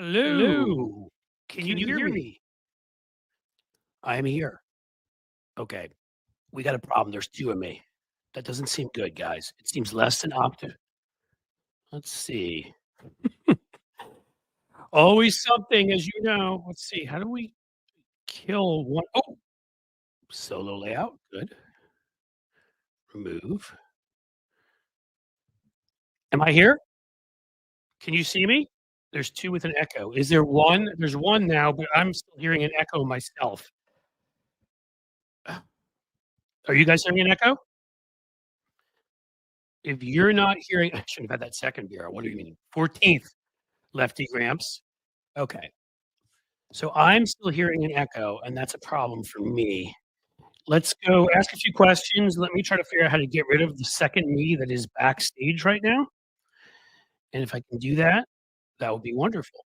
Hello. Hello. Can Can you you hear hear me? me? I am here. Okay. We got a problem. There's two of me. That doesn't seem good, guys. It seems less than optimal. Let's see. Always something, as you know. Let's see. How do we kill one? Oh, solo layout. Good. Remove. Am I here? Can you see me? There's two with an echo. Is there one? There's one now, but I'm still hearing an echo myself. Are you guys hearing an echo? If you're not hearing, I shouldn't have had that second beer. What do you mean? 14th, Lefty Gramps. Okay. So I'm still hearing an echo, and that's a problem for me. Let's go ask a few questions. Let me try to figure out how to get rid of the second me that is backstage right now. And if I can do that, that would be wonderful.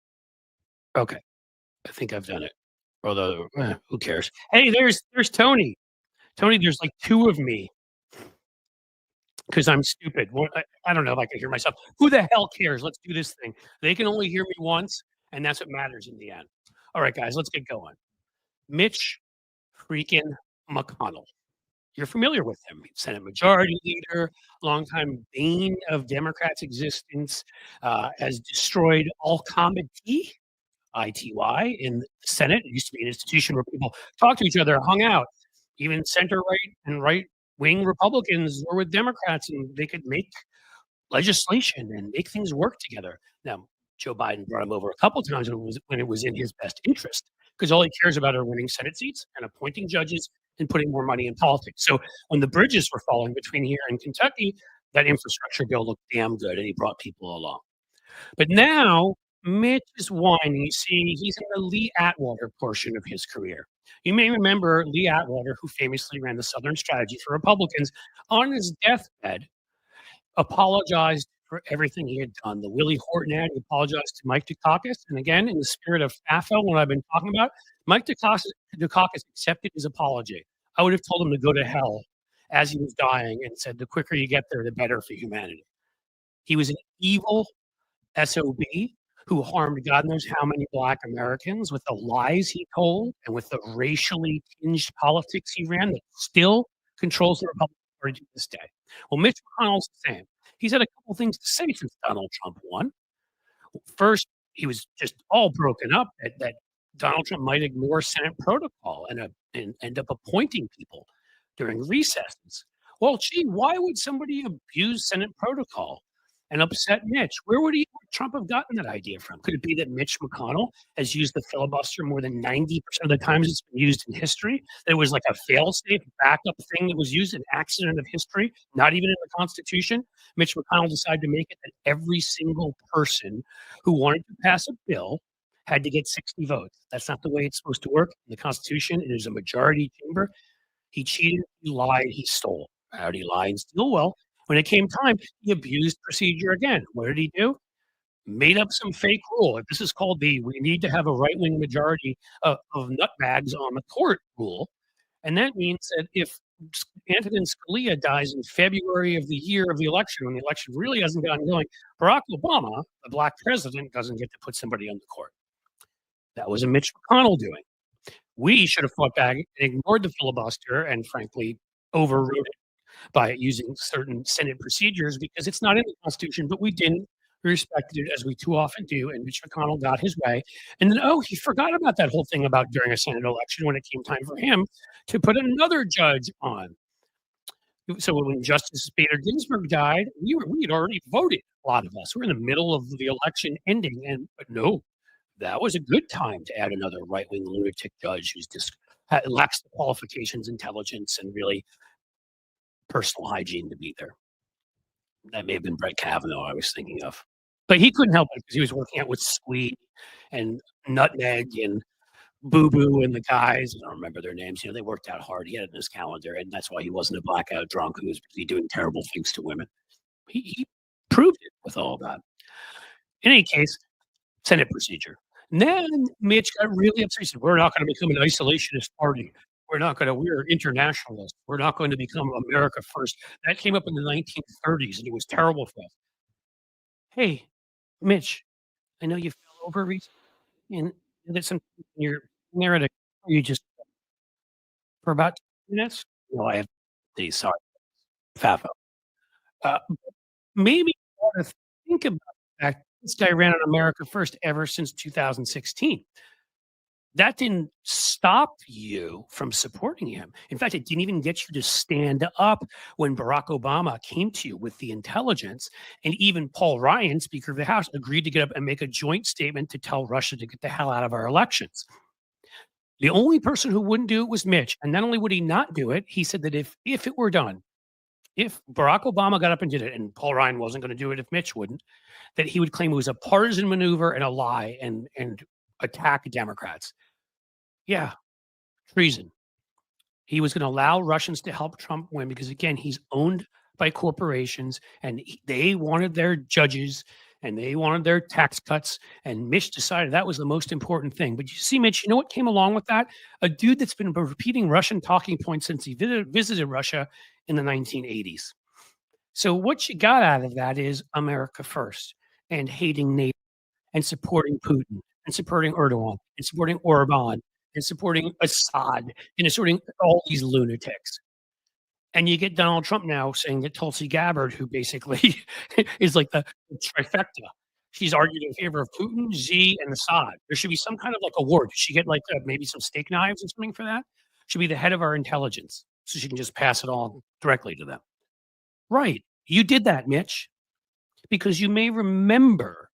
Okay. I think I've done it. Although, who cares? Hey, there's Tony. Tony, there's like two of me because I'm stupid. I don't know if I can hear myself. Who the hell cares? Let's do this thing. They can only hear me once, and that's what matters in the end. All right, guys, let's get going. Mitch freaking McConnell. You're familiar with him. Senate Majority Leader, longtime bane of Democrats' existence, has destroyed all comity, ITY, in the Senate. It used to be an institution where people talked to each other, hung out. Even center-right and right-wing Republicans were with Democrats, and they could make legislation and make things work together. Now, Joe Biden brought him over a couple times when it was in his best interest, because all he cares about are winning Senate seats and appointing judges and putting more money in politics. So when the bridges were falling between here and Kentucky, that infrastructure bill looked damn good, and he brought people along. But now Mitch is whining. You see, he's in the Lee Atwater portion of his career. You may remember Lee Atwater, who famously ran the Southern Strategy for Republicans, on his deathbed apologized for everything he had done. The Willie Horton ad, he apologized to Mike Dukakis. And again, in the spirit of FAFO, what I've been talking about, Mike Dukakis accepted his apology. I would have told him to go to hell as he was dying and said, the quicker you get there, the better for humanity. He was an evil SOB who harmed God knows how many Black Americans with the lies he told and with the racially tinged politics he ran that still controls the Republican Party to this day. Well, Mitch McConnell's the same. He's had a couple things to say since Donald Trump won. First, he was just all broken up that Donald Trump might ignore Senate protocol and end up appointing people during recesses. Well, gee, why would somebody abuse Senate protocol and upset Mitch? Where would Trump have gotten that idea from? Could it be that Mitch McConnell has used the filibuster more than 90% of the times it's been used in history? That it was like a fail-safe backup thing that was used, an accident of history, not even in the Constitution? Mitch McConnell decided to make it that every single person who wanted to pass a bill had to get 60 votes. That's not the way it's supposed to work. In the Constitution, it is a majority chamber. He cheated, he lied, he stole. How did he lie and steal? Well, when it came time, he abused procedure again. What did he do? Made up some fake rule. This is called the we need to have a right-wing majority of nutbags on the court rule. And that means that if Antonin Scalia dies in February of the year of the election, when the election really hasn't gotten going, Barack Obama, the black president, doesn't get to put somebody on the court. That was a Mitch McConnell doing. We should have fought back and ignored the filibuster and, frankly, overrode it by using certain Senate procedures because it's not in the Constitution, but we didn't. We respected it as we too often do, and Mitch McConnell got his way. And then, he forgot about that whole thing about during a Senate election when it came time for him to put another judge on. So when Justice Bader Ginsburg died, we had already voted, a lot of us. We're in the middle of the election ending, but no, that was a good time to add another right-wing lunatic judge who's just lacks the qualifications, intelligence, and really personal hygiene to be there. That may have been Brett Kavanaugh I was thinking of. But he couldn't help it because he was working out with Squeak and Nutmeg and Boo Boo and the guys. I don't remember their names. They worked out hard. He had it in his calendar, and that's why he wasn't a blackout drunk who was busy doing terrible things to women. He proved it with all that. In any case, Senate procedure. And then Mitch got really upset. He said, we're not going to become an isolationist party. We're internationalists. We're not going to become America first. That came up in the 1930s, and it was terrible for us. Hey, Mitch, I know you fell over recently. And that some you're there at a you just for about 2 minutes? No, I have these, sorry, FAFO. Uh, maybe you ought to think about the fact this guy ran on America First ever since 2016. That didn't stop you from supporting him. In fact, it didn't even get you to stand up when Barack Obama came to you with the intelligence. And even Paul Ryan, Speaker of the House, agreed to get up and make a joint statement to tell Russia to get the hell out of our elections. The only person who wouldn't do it was Mitch. And not only would he not do it, he said that if it were done, if Barack Obama got up and did it, and Paul Ryan wasn't going to do it if Mitch wouldn't, that he would claim it was a partisan maneuver and a lie and attack Democrats. Yeah, treason. He was going to allow Russians to help Trump win because, again, he's owned by corporations and they wanted their judges and they wanted their tax cuts. And Mitch decided that was the most important thing. But you see, Mitch, you know what came along with that? A dude that's been repeating Russian talking points since he visited Russia in the 1980s. So what you got out of that is America first and hating NATO and supporting Putin and supporting Erdogan and supporting Orban and supporting Assad and supporting all these lunatics. And you get Donald Trump now saying that Tulsi Gabbard, who basically is like the trifecta, she's argued in favor of Putin, Xi, and Assad. There should be some kind of like award. Should she get like maybe some steak knives or something for that? Should be the head of our intelligence, so she can just pass it on directly to them. Right. You did that, Mitch, because you may remember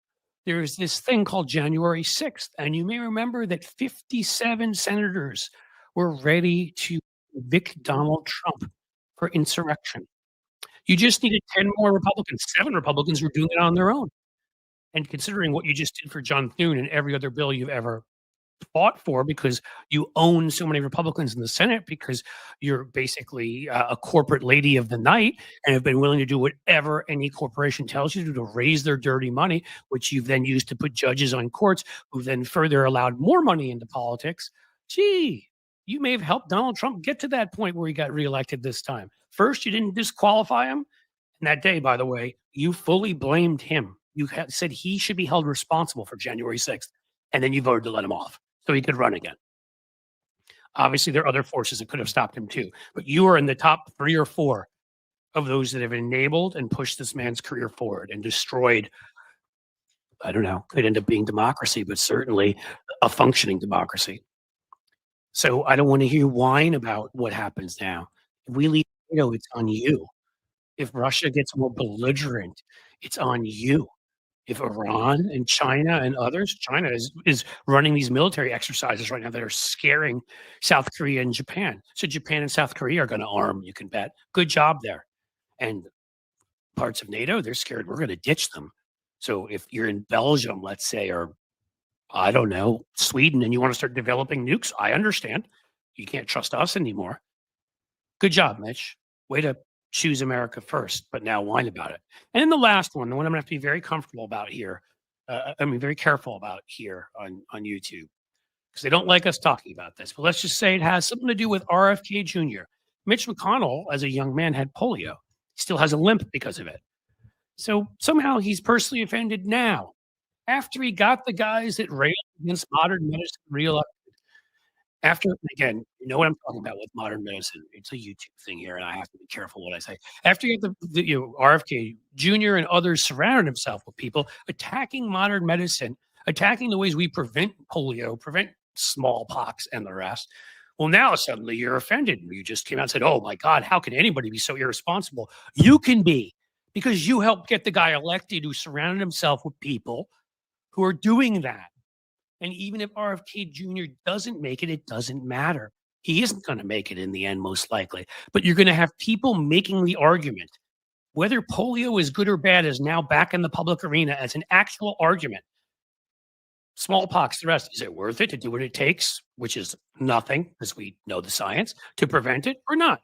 there's this thing called January 6th, and you may remember that 57 senators were ready to evict Donald Trump for insurrection. You just needed 10 more Republicans. 7 Republicans were doing it on their own. And considering what you just did for John Thune and every other bill you've ever fought for because you own so many Republicans in the Senate because you're basically a corporate lady of the night and have been willing to do whatever any corporation tells you to raise their dirty money, which you've then used to put judges on courts who then further allowed more money into politics. Gee, you may have helped Donald Trump get to that point where he got reelected this time. First, you didn't disqualify him. And that day, by the way, you fully blamed him. You said he should be held responsible for January 6th. And then you voted to let him off so he could run again. Obviously, there are other forces that could have stopped him too, but you are in the top 3 or 4 of those that have enabled and pushed this man's career forward and destroyed, I don't know, could end up being democracy, but certainly a functioning democracy. So I don't want to hear whine about what happens now. If we leave NATO, it's on you. If Russia gets more belligerent, it's on you. If Iran and China and others, China is running these military exercises right now that are scaring South Korea and Japan. So Japan and South Korea are going to arm, you can bet. Good job there. And parts of NATO, they're scared we're going to ditch them. So if you're in Belgium, let's say, or I don't know, Sweden, and you want to start developing nukes, I understand. You can't trust us anymore. Good job, Mitch. Way to choose America first, but now whine about it. And then the last one, the one I'm gonna have to be very comfortable about here, very careful about here on YouTube, because they don't like us talking about this. But let's just say it has something to do with RFK Jr. Mitch McConnell, as a young man, had polio. He still has a limp because of it. So somehow he's personally offended now, after he got the guys that railed against modern medicine reelected. After again, you know what I'm talking about with modern medicine. It's a YouTube thing here, and I have to be careful what I say. After you get RFK Jr. and others surrounded himself with people attacking modern medicine, attacking the ways we prevent polio, prevent smallpox, and the rest. Well, now suddenly you're offended. You just came out and said, "Oh my God, how can anybody be so irresponsible?" You can be, because you helped get the guy elected who surrounded himself with people who are doing that. And even if RFK Jr. doesn't make it, it doesn't matter. He isn't going to make it in the end, most likely. But you're going to have people making the argument. Whether polio is good or bad is now back in the public arena as an actual argument. Smallpox, the rest, is it worth it to do what it takes, which is nothing, as we know the science, to prevent it or not?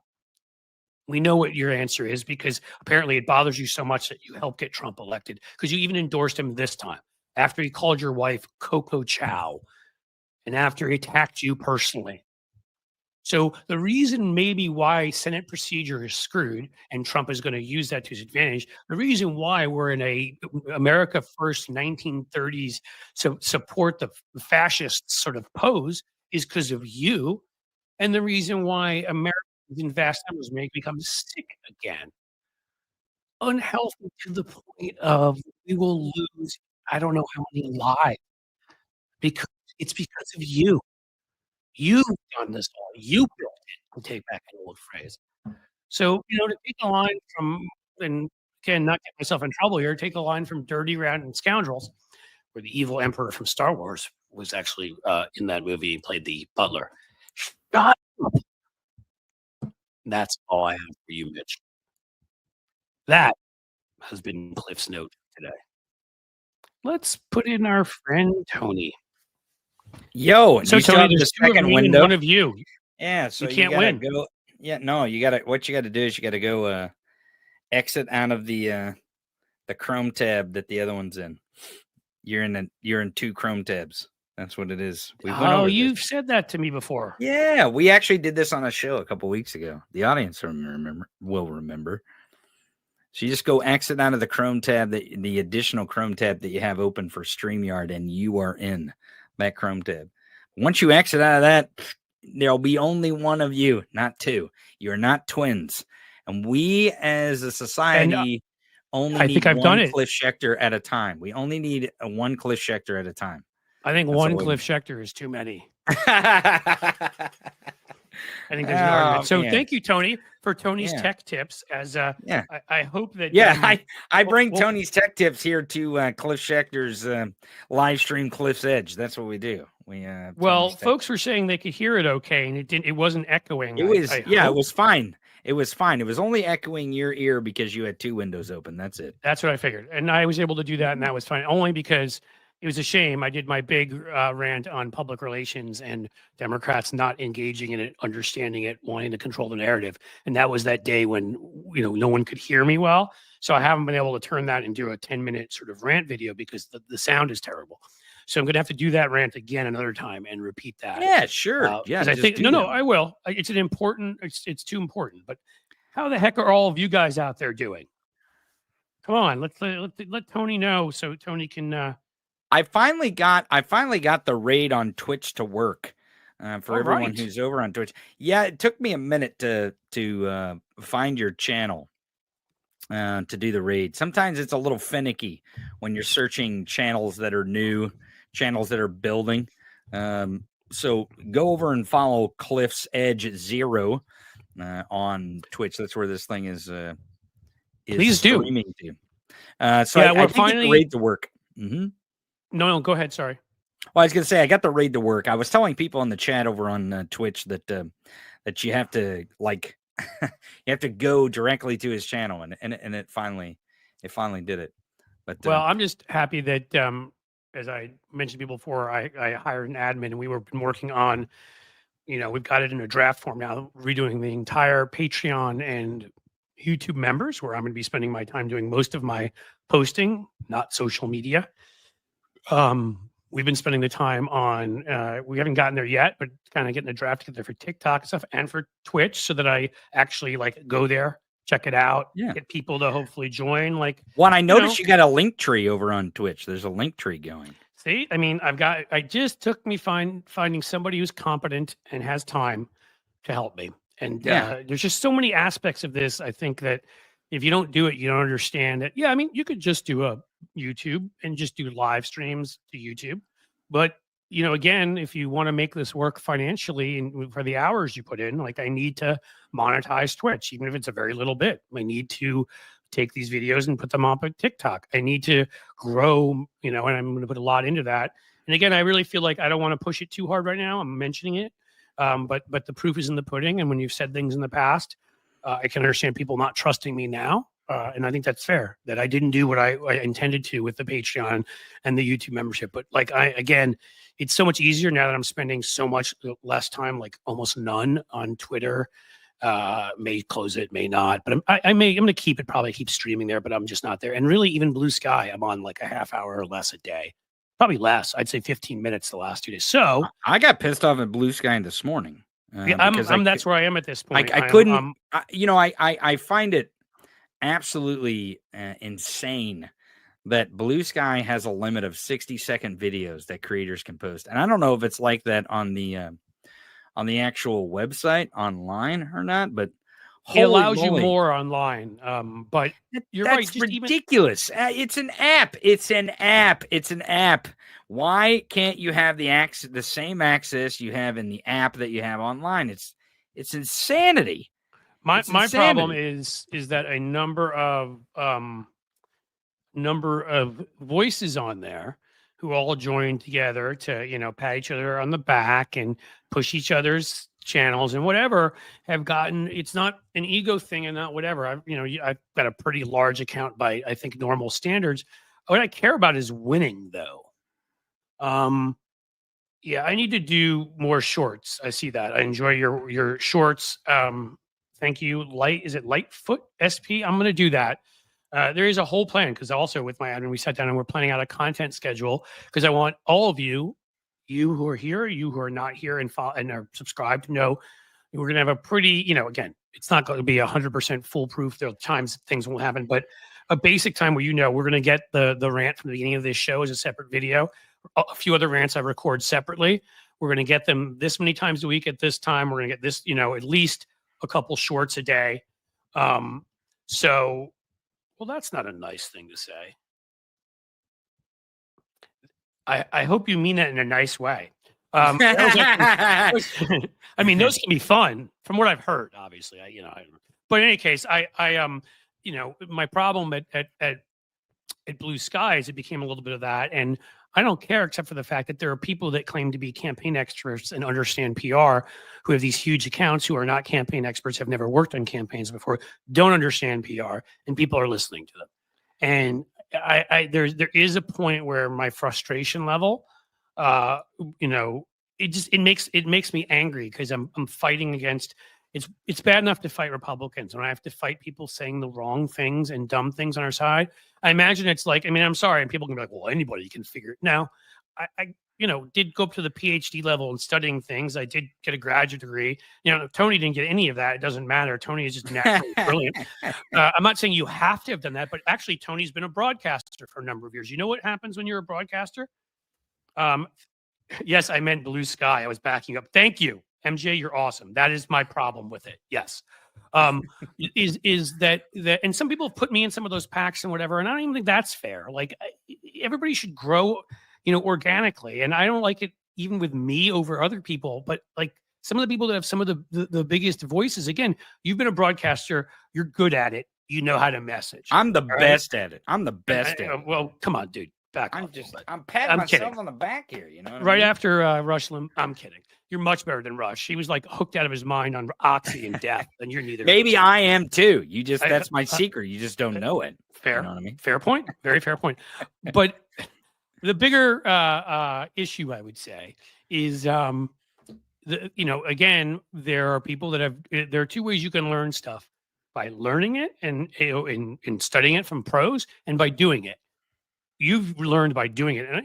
We know what your answer is because apparently it bothers you so much that you helped get Trump elected because you even endorsed him this time after he called your wife Coco Chow and after he attacked you personally. So the reason maybe why Senate procedure is screwed and Trump is going to use that to his advantage, the reason why we're in a America First 1930s support the fascists sort of pose is because of you. And the reason why Americans in vast numbers may become sick again, unhealthy to the point of we will lose, I don't know how many lives, because it's because of you. You've done this all. You built it, to take back an old phrase. So, to take a line from, and again, not get myself in trouble here, take a line from Dirty Rant and Scoundrels, where the evil emperor from Star Wars was actually in that movie. He played the butler. Shut up. That's all I have for you, Mitch. That has been Cliff's note today. Let's put in our friend Tony. Yo, So Tony, there's two of me and one of you. Yeah, so you can't win. Go, yeah, no, what you gotta do is you gotta go exit out of the Chrome tab that the other one's in. You're in two Chrome tabs. That's what it is. You've said that to me before. Yeah, we actually did this on a show a couple weeks ago. The audience will remember. So you just go exit out of the Chrome tab, the additional Chrome tab that you have open for StreamYard, and you are in that Chrome tab. Once you exit out of that, there'll be only one of you, not two. You're not twins. And we as a society only need one Cliff Schechter at a time. We only need one Cliff Schechter at a time. I think one Cliff Schechter is too many. I think there's an argument. So thank you, Tony, for Tony's tech tips. As I hope that I bring Tony's tech tips here to Cliff Schechter's live stream Cliff's Edge. That's what we do. Folks were saying they could hear it okay, and it wasn't echoing. It was it was fine. It was fine. It was only echoing your ear because you had two windows open. That's it. That's what I figured, and I was able to do that, and that was fine. Only because it was a shame. I did my big rant on public relations and Democrats not engaging in it, understanding it, wanting to control the narrative. And that was that day when, no one could hear me well. So I haven't been able to turn that into a 10-minute sort of rant video because the sound is terrible. So I'm going to have to do that rant again another time and repeat that. Yeah, sure. Because I think, I will. It's it's too important. But how the heck are all of you guys out there doing? Come on, let Tony know so Tony can... I finally got the raid on Twitch to work for everyone who's over on Twitch. Yeah, it took me a minute to find your channel to do the raid. Sometimes it's a little finicky when you're searching channels that are new, channels that are building. So go over and follow Cliff's Edge 0 on Twitch. That's where this thing is. Please streaming to. I finally the raid to work. Mm-hmm. No, go ahead. Sorry. Well, I was going to say, I got the raid to work. I was telling people in the chat over on Twitch that you have to you have to go directly to his channel, and it finally did it. But I'm just happy that as I mentioned to people before, I hired an admin, and we've been working on, we've got it in a draft form now, redoing the entire Patreon and YouTube members, where I'm going to be spending my time doing most of my posting, not social media. We've been spending the time on, we haven't gotten there yet, but kind of getting the draft together for TikTok and stuff and for Twitch so that I actually go there, check it out, get people to hopefully join. I noticed you got a link tree over on Twitch. There's a link tree going. See, I mean, I just took me finding somebody who's competent and has time to help me. And there's just so many aspects of this. I think that if you don't do it, you don't understand it. Yeah, I mean, you could just do a YouTube and just do live streams to YouTube. But, again, if you want to make this work financially and for the hours you put in, I need to monetize Twitch, even if it's a very little bit. I need to take these videos and put them up on TikTok. I need to grow, and I'm going to put a lot into that. And again, I really feel like I don't want to push it too hard right now. I'm mentioning it. But the proof is in the pudding. And when you've said things in the past, I can understand people not trusting me now. And I think that's fair, that I didn't do what I intended to with the Patreon and the YouTube membership. But again, it's so much easier now that I'm spending so much less time, almost none on Twitter. May close it, may not, but I'm going to keep it, probably keep streaming there, but I'm just not there. And really even Blue Sky, I'm on a half hour or less a day, probably less. I'd say 15 minutes the last 2 days. So I got pissed off at Blue Sky this morning. Yeah, because that's where I am at this point. I I am, couldn't, I find it absolutely insane that Blue Sky has a limit of 60-second videos that creators can post. And I don't know if it's like that on the actual website online or not, but it holy allows you moly. more online. But you're right. That's Just ridiculous. It's an app. It's an app. It's an app. Why can't you have the same access you have in the app that you have online? It's insanity. my It's problem insanity. is that a number of voices on there who all join together to pat each other on the back and push each other's channels and whatever have gotten. It's not an ego thing and not whatever. I've got a pretty large account by I think normal standards. What I care about is winning though. Yeah, I need to do more shorts. I see that. I enjoy your shorts. Thank you. Is it Lightfoot SP? I'm going to do that. There is a whole plan because also with my admin, we sat down and we're planning out a content schedule because I want all of you who are here, you who are not here and follow and are subscribed to know we're going to have a pretty, again, it's not going to be 100% foolproof. There are times things won't happen, but a basic time where we're going to get the rant from the beginning of this show as a separate video. A few other rants I record separately. We're going to get them this many times a week at this time. We're going to get this, at least a couple shorts a day. So, well, that's not a nice thing to say. I hope you mean that in a nice way. I mean, those can be fun from what I've heard, obviously. But in any case, my problem at Blue Skies, it became a little bit of that. And I don't care except for the fact that there are people that claim to be campaign experts and understand PR who have these huge accounts who are not campaign experts, have never worked on campaigns before, don't understand PR, and people are listening to them. And there is a point where my frustration level, it makes me angry because I'm fighting against. It's bad enough to fight Republicans when I have to fight people saying the wrong things and dumb things on our side. I imagine it's like, I'm sorry, and people can be like, well, anybody can figure it. Now, I did go up to the PhD level and studying things. I did get a graduate degree. Tony didn't get any of that. It doesn't matter. Tony is just naturally brilliant. I'm not saying you have to have done that, but actually, Tony's been a broadcaster for a number of years. You know what happens when you're a broadcaster? Yes, I meant Blue Sky. I was backing up. Thank you, MJ. You're awesome. That is my problem with it. Yes. Is that and some people have put me in some of those packs and whatever, and I don't even think that's fair. Like everybody should grow, organically, and I don't like it even with me over other people. But like some of the people that have some of the biggest voices, again, you've been a broadcaster, you're good at it, you know how to message. I'm the best at it. I'm the best at it. Well, come on, dude. I'm patting myself kidding. on the back here, you know. Right after Rush Limbaugh, I'm kidding. You're much better than Rush. He was like hooked out of his mind on oxy and death, and you're neither. Maybe I am too. That's my secret. You just don't know it. Fair. You know what I mean? Fair point. Very fair point. But the bigger issue, I would say, is again, there are people that there are two ways you can learn stuff: by learning it and in studying it from pros, and by doing it. You've learned by doing it, and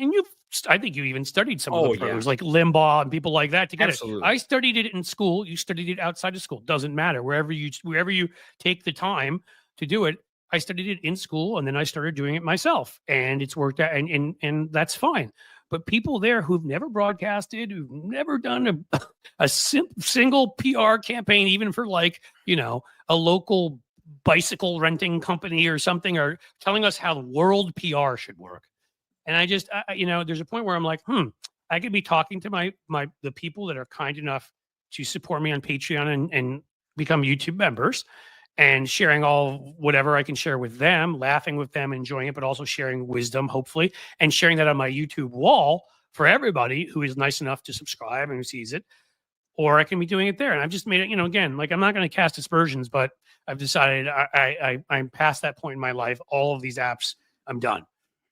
I think you even studied some of the pros like Limbaugh and people like that to get Absolutely. it. I studied it in school. You studied it outside of school. Doesn't matter. Wherever you take the time to do it. I studied it in school, and then I started doing it myself, and it's worked out, and that's fine. But people there who've never broadcasted, who've never done a single PR campaign, even for like a local bicycle renting company or something, are telling us how world PR should work. And I just, there's a point where I'm like, I could be talking to the people that are kind enough to support me on Patreon and become YouTube members, and sharing all whatever I can share with them, laughing with them, enjoying it, but also sharing wisdom, hopefully, and sharing that on my YouTube wall for everybody who is nice enough to subscribe and who sees it. Or I can be doing it there. And I've just made it, again, like I'm not going to cast aspersions, but I've decided I'm past that point in my life. All of these apps, I'm done.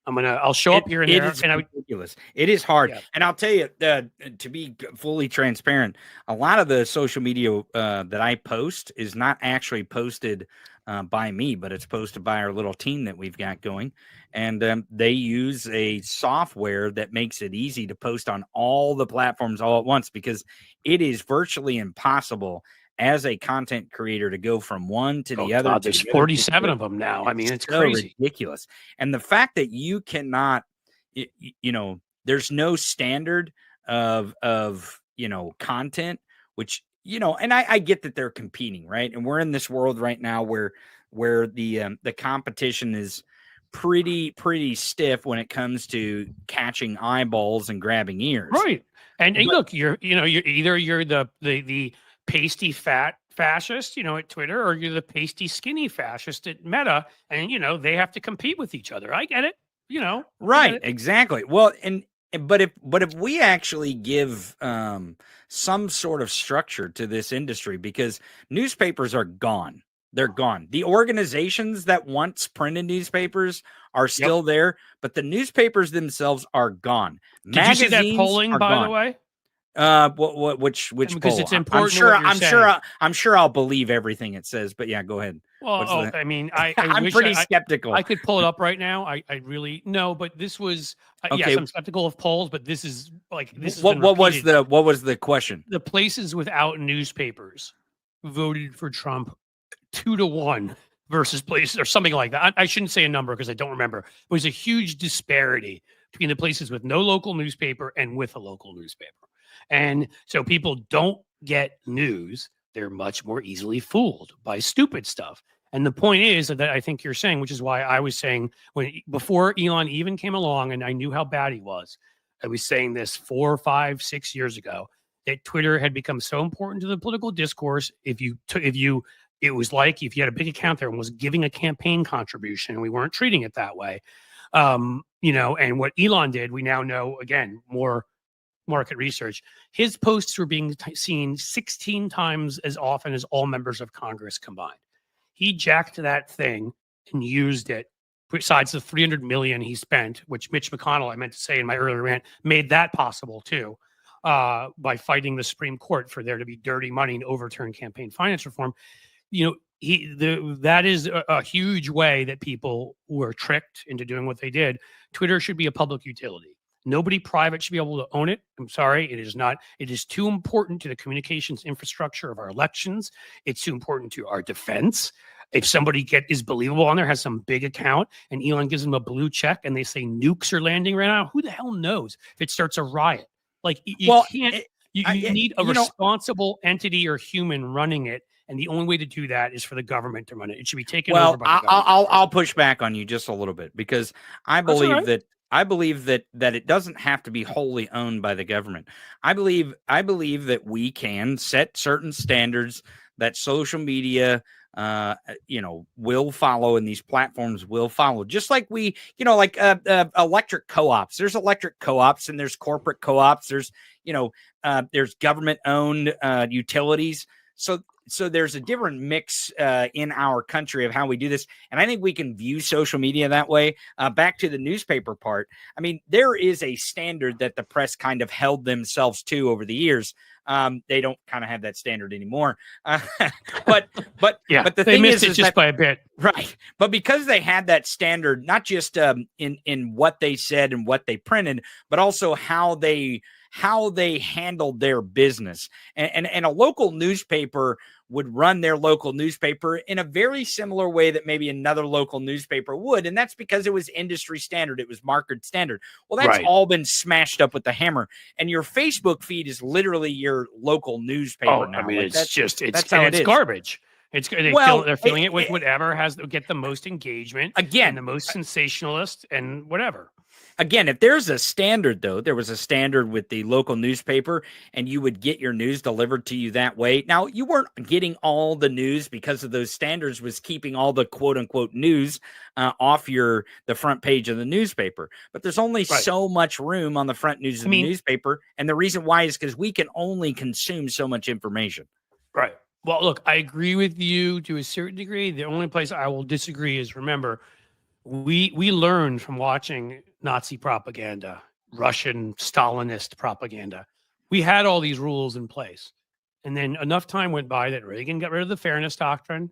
I'll show up here and It there, is and ridiculous. It is hard. yeah. And I'll tell you, to be fully transparent, a lot of the social media that I post is not actually posted by me, but it's posted by our little team that we've got going. And they use a software that makes it easy to post on all the platforms all at once, because it is virtually impossible as a content creator to go from one to Oh the other God, to there's the other. 47 of them now. I mean, it's so crazy. ridiculous. And the fact that you cannot, there's no standard of content, which, and I get that they're competing, right? And we're in this world right now where the competition is pretty stiff when it comes to catching eyeballs and grabbing ears. Right. And look, you're the pasty fat fascist, at Twitter, or you're the pasty skinny fascist at Meta, and they have to compete with each other. I get it. Right, exactly. Well, but if we actually give some sort of structure to this industry, because newspapers are gone. They're gone. The organizations that once printed newspapers are still there, but the newspapers themselves are gone. Did you see that polling, by the way? Which because poll? It's important. I'm sure I'll believe everything it says, but yeah, go ahead. Well, I mean, I'm pretty skeptical. I could pull it up right now. I really no, but this was yes, I'm skeptical of polls, but this is what was the question? The places without newspapers voted for Trump 2-1 versus places or something like that. I shouldn't say a number because I don't remember. It was a huge disparity between the places with no local newspaper and with a local newspaper. And so people don't get news. They're much more easily fooled by stupid stuff. And the point is that I think you're saying, which is why I was saying before Elon even came along and I knew how bad he was, I was saying this 4, 5, 6 years ago, that Twitter had become so important to the political discourse. It was like if you had a big account there and was giving a campaign contribution, and we weren't treating it that way. And what Elon did, we now know, again, more market research, his posts were being seen 16 times as often as all members of Congress combined. He jacked that thing and used it, besides the $300 million he spent, which Mitch McConnell, I meant to say in my earlier rant, made that possible too, by fighting the Supreme Court for there to be dirty money and overturn campaign finance reform. That is a huge way that people were tricked into doing what they did. Twitter should be a public utility. Nobody private should be able to own it. I'm sorry, it is not. It is too important to the communications infrastructure of our elections. It's too important to our defense. If somebody is believable on there, has some big account, and Elon gives them a blue check, and they say nukes are landing right now, who the hell knows if it starts a riot? Like you can't. You need a responsible entity or human running it. And the only way to do that is for the government to run it. It should be taken over by the government. I'll push back on you just a little bit, because I believe that it doesn't have to be wholly owned by the government. I believe that we can set certain standards that social media will follow, and these platforms will follow, just like we, electric co-ops. There's electric co-ops and there's corporate co-ops. There's government owned utilities. So there's a different mix in our country of how we do this. And I think we can view social media that way. Back to the newspaper part. I mean, there is a standard that the press kind of held themselves to over the years. They don't kind of have that standard anymore. But the thing is just by a bit. Right. But because they had that standard, not just in what they said and what they printed, but also how they handled their business. And a local newspaper would run their local newspaper in a very similar way that maybe another local newspaper would. And that's because it was industry standard. It was market standard. Well, that's all been smashed up with the hammer. And your Facebook feed is literally your local newspaper now. I mean, it's garbage. They're filling it with whatever get the most engagement. Again, and the most sensationalist and whatever. Again, if there's a standard, though, there was a standard with the local newspaper, and you would get your news delivered to you that way. Now, you weren't getting all the news because of those standards was keeping all the quote-unquote news off the front page of the newspaper. But there's only so much room on the front news of the newspaper, and the reason why is because we can only consume so much information. Right. Well, look, I agree with you to a certain degree. The only place I will disagree is, remember, We learned from watching Nazi propaganda, Russian Stalinist propaganda. We had all these rules in place. And then enough time went by that Reagan got rid of the fairness doctrine.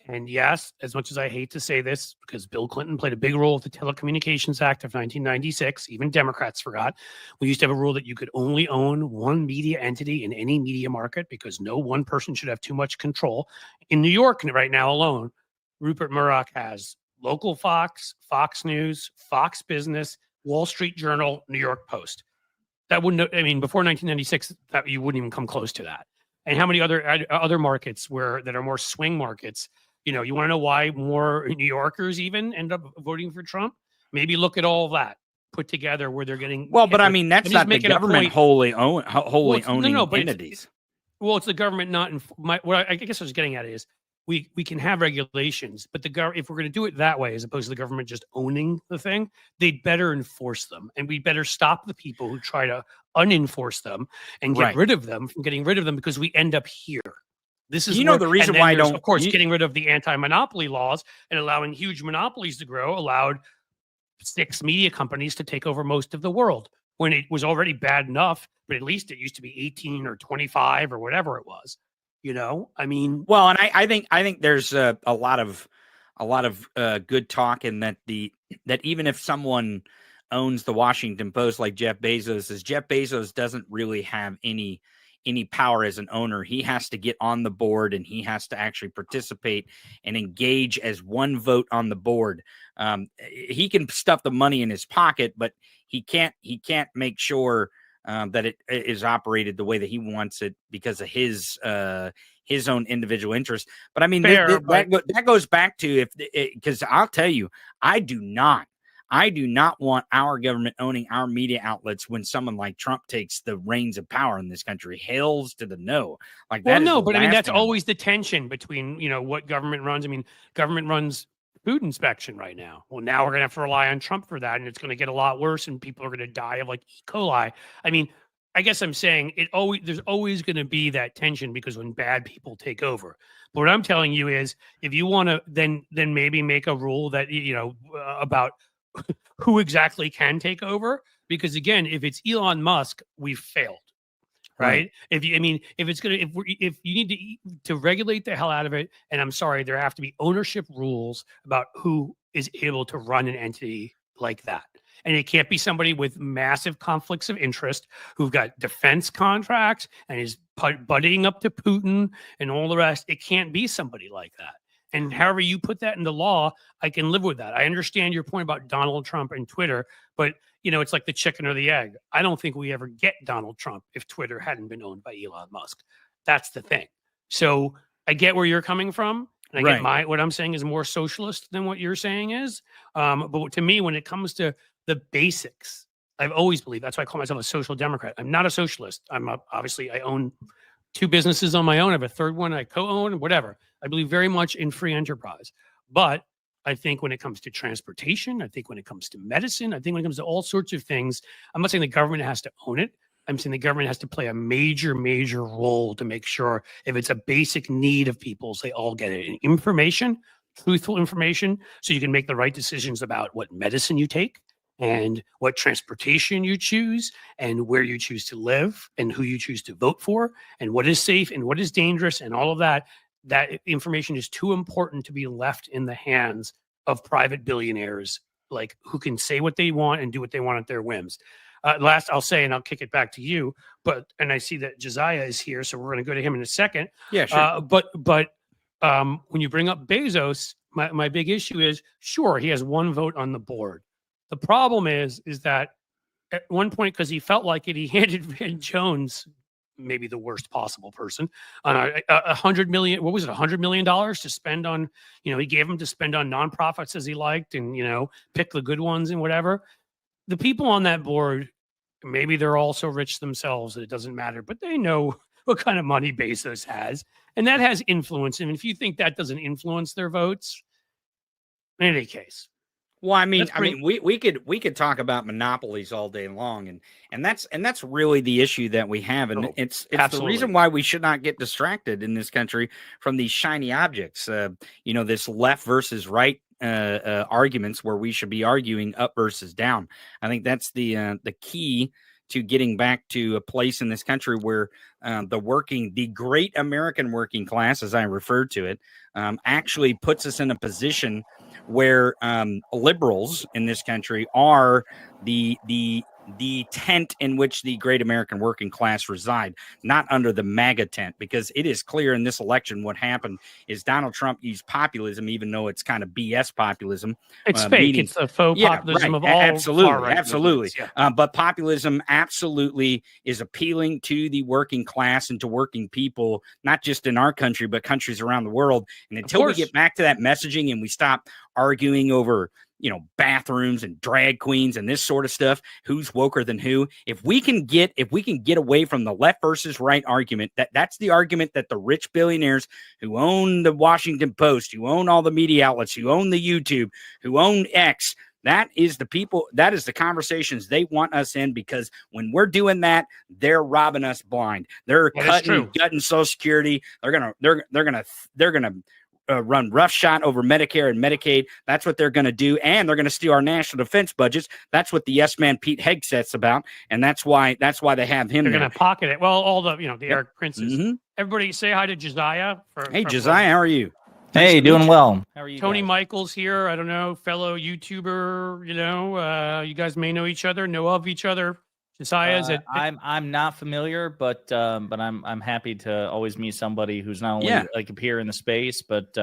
And yes, as much as I hate to say this, because Bill Clinton played a big role with the Telecommunications Act of 1996, even Democrats forgot. We used to have a rule that you could only own one media entity in any media market because no one person should have too much control. In New York right now alone, Rupert Murdoch has local Fox, Fox News, Fox Business, Wall Street Journal, New York Post. That wouldn't, I mean, before 1996, that you wouldn't even come close to that. And how many other markets that are more swing markets? You know, you want to know why more New Yorkers even end up voting for Trump? Maybe look at all of that put together where they're getting. Well, but I mean, that's not the government wholly owning entities. It's the government not. What I guess I was getting at is we can have regulations, but if we're going to do it that way, as opposed to the government just owning the thing, they'd better enforce them, and we better stop the people who try to unenforce them and get rid of them from getting rid of them, because we end up here. This is the reason why I don't. Of course, getting rid of the anti-monopoly laws and allowing huge monopolies to grow allowed 6 media companies to take over most of the world when it was already bad enough. But at least it used to be 18 or 25 or whatever it was. You know, I mean, well, and I think there's a lot of good talk in that that even if someone owns the Washington Post like Jeff Bezos doesn't really have any power as an owner. He has to get on the board and he has to actually participate and engage as one vote on the board. He can stuff the money in his pocket, but he can't make sure that it is operated the way that he wants it because of his own individual interest. But I mean, that goes back to because I'll tell you, I do not want our government owning our media outlets when someone like Trump takes the reins of power in this country. Hails to the no. Like that. Well, no, but I mean, that's always the tension between, what government runs. I mean, government runs food inspection right now. Well, now we're going to have to rely on Trump for that, and it's going to get a lot worse, and people are going to die of like E. coli. I mean, I guess I'm saying there's always going to be that tension because when bad people take over. But what I'm telling you is, if you want to, then maybe make a rule that about who exactly can take over. Because again, if it's Elon Musk, we've failed. Right? If you need to regulate the hell out of it, and I'm sorry, there have to be ownership rules about who is able to run an entity like that. And it can't be somebody with massive conflicts of interest who've got defense contracts and is buddying up to Putin and all the rest. It can't be somebody like that. And however you put that into law, I can live with that. I understand your point about Donald Trump and Twitter, but it's like the chicken or the egg. I don't think we ever get Donald Trump if Twitter hadn't been owned by Elon Musk. That's the thing. So I get where you're coming from. And I get what I'm saying is more socialist than what you're saying is. But to me, when it comes to the basics, I've always believed, that's why I call myself a social democrat. I'm not a socialist. Obviously I own 2 businesses on my own. I have a third one I co-own, whatever. I believe very much in free enterprise. But I think when it comes to transportation, I think when it comes to medicine, I think when it comes to all sorts of things, I'm not saying the government has to own it. I'm saying the government has to play a major, major role to make sure if it's a basic need of people's, they all get it. And information, truthful information, so you can make the right decisions about what medicine you take and what transportation you choose and where you choose to live and who you choose to vote for and what is safe and what is dangerous and all of that. That information is too important to be left in the hands of private billionaires, like who can say what they want and do what they want at their whims. Last, I'll say, and I'll kick it back to you. And I see that Jessiah is here, so we're going to go to him in a second. Yeah, sure. But when you bring up Bezos, my big issue is, sure, he has 1 vote on the board. The problem is that at one point, because he felt like it, he handed Van Jones, maybe the worst possible person, $100 million. What was it? $100 million to spend on, he gave him to spend on nonprofits as he liked and, pick the good ones and whatever. The people on that board, maybe they're all so rich themselves that it doesn't matter, but they know what kind of money Bezos has. And that has influence. And if you think that doesn't influence their votes, in any case. Well, I mean, we could talk about monopolies all day long, and that's really the issue that we have, and it's the reason why we should not get distracted in this country from these shiny objects. This left versus right arguments where we should be arguing up versus down. I think that's the key to getting back to a place in this country where the great American working class, as I referred to it, actually puts us in a position where liberals in this country are the tent in which the great American working class reside, not under the MAGA tent, because it is clear in this election what happened is Donald Trump used populism, even though it's kind of BS populism. It's fake. Meaning, It's the faux populism of all absolutely. Yeah. But populism absolutely is appealing to the working class and to working people, not just in our country, but countries around the world. And until we get back to that messaging and we stop arguing over bathrooms and drag queens and this sort of stuff, who's woker than who, if we can get away from the left versus right argument, that's the argument that the rich billionaires who own the Washington Post, who own all the media outlets, who own the YouTube, who own X, that is the conversations they want us in, because when we're doing that, they're robbing us blind. They're cutting Social Security. They're gonna run roughshod over Medicare and Medicaid. That's what they're going to do. And they're going to steal our national defense budgets. That's what the yes man Pete Hegseth's about. And that's why they have him. They're going to pocket it. Well, all the, the Eric Princes. Mm-hmm. Everybody say hi to Josiah. Hey, Josiah, how are you? Hey, doing well. How are you? Tony guys? Michael's here. I don't know, fellow YouTuber, you guys may know each other, know of each other. Josiah, I'm not familiar, but I'm happy to always meet somebody who's not only like appear in the space, but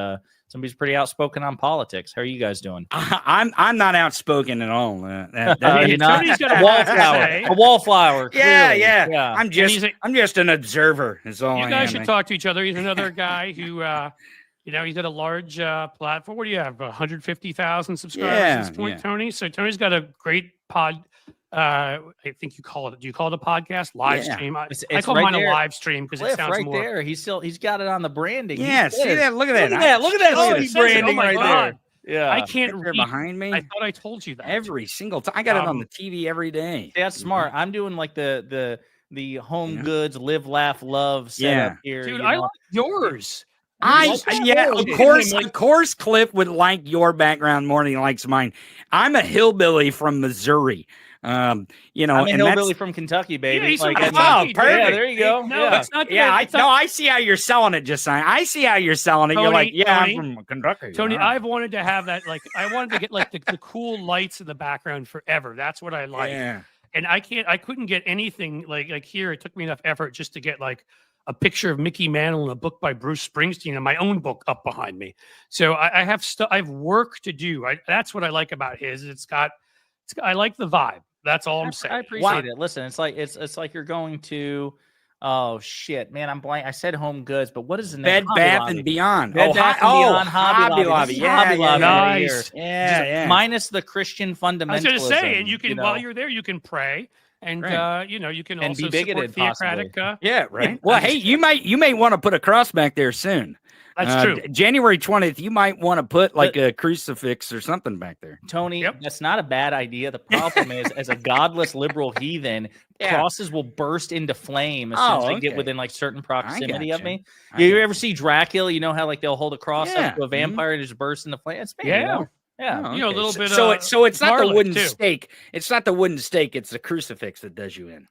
somebody's pretty outspoken on politics. How are you guys doing? I'm not outspoken at all. You're not a wallflower. A wallflower. Yeah. I'm just an observer. Is all. You guys should talk to each other. He's another guy who. He's got a large platform. What do you have? 150,000 subscribers at this point, Tony? So Tony's got a great pod. I think you call it. Do you call it a podcast? Live stream. I call mine a live stream because it sounds more. There. He's got it on the branding. Yeah, see that? Look at that. Look at that branding right there. Yeah, I can't read behind me. I thought I told you that every single time. I got it on the TV every day. That's smart. I'm doing like the home goods, live, laugh, love setup here. Dude, I like yours. Of course, Cliff would like your background more than he likes mine. I'm a hillbilly from Missouri. I'm a hillbilly from Kentucky, baby. Yeah, perfect. Yeah, there you go. No, it's not. I see how you're selling it, Jessiah. I see how you're selling it. Tony, you're like, Tony, I'm from Kentucky. Tony, I've wanted to have that. Like, I wanted to get like the cool lights in the background forever. That's what I like. Yeah. And I couldn't get anything like here. It took me enough effort just to get like a picture of Mickey Mantle and a book by Bruce Springsteen and my own book up behind me. So I have work to do. That's what I like about his. I like the vibe. That's all I'm saying. I appreciate it. Listen, it's like you're going to. Oh shit, man! I'm blank. I said Home Goods, but what is the name? Bed Bath and Beyond. Bed Bath and Beyond. Hobby Lobby. Yeah, nice. Yeah. Minus the Christian fundamentalism. I was going to say, and you can while you're there, you can pray. And you can also be bigoted, theocratic. Right. Well, hey, you may want to put a cross back there soon. That's true. January 20th, you might want to put like a crucifix or something back there. Tony, that's not a bad idea. The problem is, as a godless liberal heathen, crosses will burst into flame as soon as they get within like certain proximity of me. You ever see Dracula? You know how like they'll hold a cross up to a vampire and just burst into flame? It's me, Yeah, a little bit. So it's not the wooden stake. It's not the wooden stake. It's the crucifix that does you in.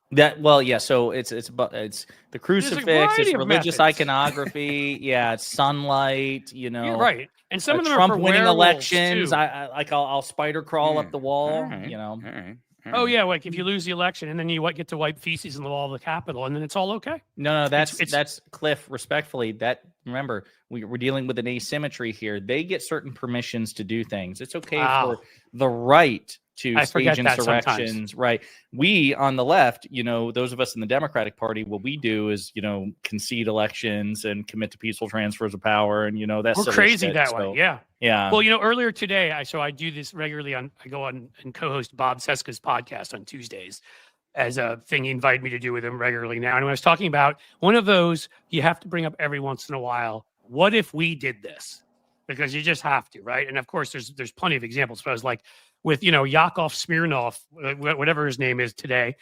So it's the crucifix. It's religious iconography. It's sunlight. Right. And some of them Trump are for winning elections. Too. I'll spider crawl up the wall. All right. Oh yeah, like if you lose the election and then you get to wipe feces in the wall of the Capitol, and then it's all okay. No, that's Cliff. Respectfully, remember we're dealing with an asymmetry here. They get certain permissions to do things. It's okay for the right to stage insurrections, right? We on the left, those of us in the Democratic Party, what we do is, concede elections and commit to peaceful transfers of power, and that's we're crazy that way. Yeah. Well, earlier today, I do this regularly I go on and co-host Bob Seska's podcast on Tuesdays as a thing he invited me to do with him regularly now. And when I was talking about one of those, you have to bring up every once in a while. What if we did this? Because you just have to, right? And of course, there's plenty of examples. But I was like, with Yakov Smirnov, whatever his name is today,